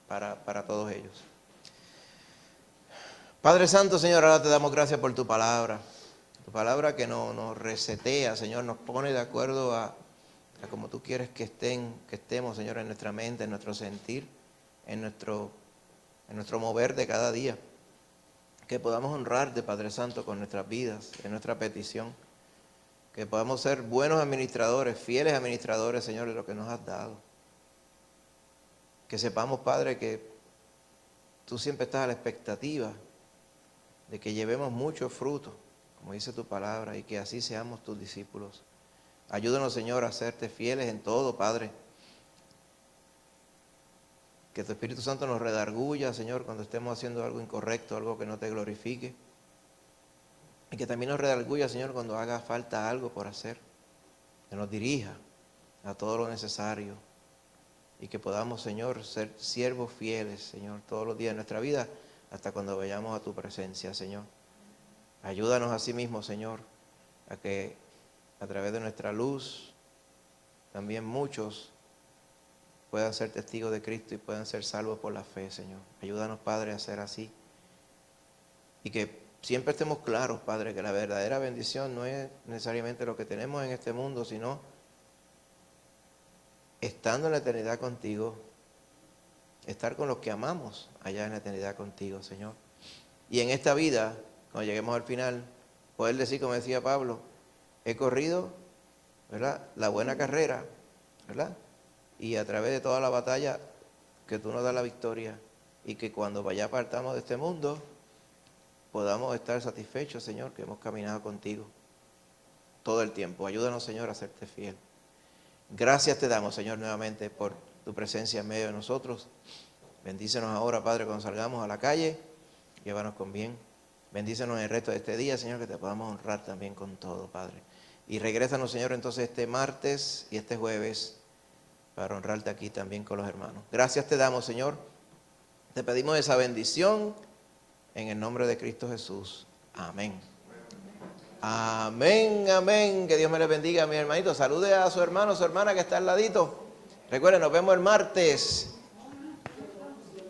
para todos ellos. Padre Santo, Señor, ahora te damos gracias por tu palabra que nos resetea, Señor, nos pone de acuerdo a como tú quieres que estemos, Señor, en nuestra mente, en nuestro sentir, en nuestro mover de cada día. Que podamos honrarte, Padre Santo, con nuestras vidas, en nuestra petición. Que podamos ser buenos administradores, fieles administradores, Señor, de lo que nos has dado. Que sepamos, Padre, que tú siempre estás a la expectativa de que llevemos mucho fruto, como dice tu palabra, y que así seamos tus discípulos. Ayúdanos, Señor, a serte fieles en todo, Padre. Que tu Espíritu Santo nos redarguya, Señor, cuando estemos haciendo algo incorrecto, algo que no te glorifique. Y que también nos redarguya, Señor, cuando haga falta algo por hacer. Que nos dirija a todo lo necesario. Y que podamos, Señor, ser siervos fieles, Señor, todos los días de nuestra vida, hasta cuando vayamos a tu presencia, Señor. Ayúdanos a sí mismo, Señor, a que a través de nuestra luz también muchos puedan ser testigos de Cristo y puedan ser salvos por la fe, Señor. Ayúdanos, Padre, a ser así. Y que siempre estemos claros, Padre, que la verdadera bendición no es necesariamente lo que tenemos en este mundo, sino estando en la eternidad contigo, estar con los que amamos allá en la eternidad contigo, Señor. Y en esta vida, cuando lleguemos al final, poder decir, como decía Pablo, he corrido, ¿verdad?, la buena carrera, ¿verdad? Y a través de toda la batalla que tú nos das la victoria, y que cuando vaya partamos de este mundo podamos estar satisfechos, Señor, que hemos caminado contigo todo el tiempo. Ayúdanos, Señor, a serte fiel. Gracias te damos, Señor, nuevamente por tu presencia en medio de nosotros. Bendícenos ahora, Padre, cuando salgamos a la calle, llévanos con bien. Bendícenos en el resto de este día, Señor, que te podamos honrar también con todo, Padre. Y regrésanos, Señor, entonces este martes y este jueves para honrarte aquí también con los hermanos. Gracias te damos, Señor. Te pedimos esa bendición en el nombre de Cristo Jesús. Amén. Amén, amén. Que Dios me les bendiga, mi hermanito. Salude a su hermano, su hermana que está al ladito. Recuerden, nos vemos el martes.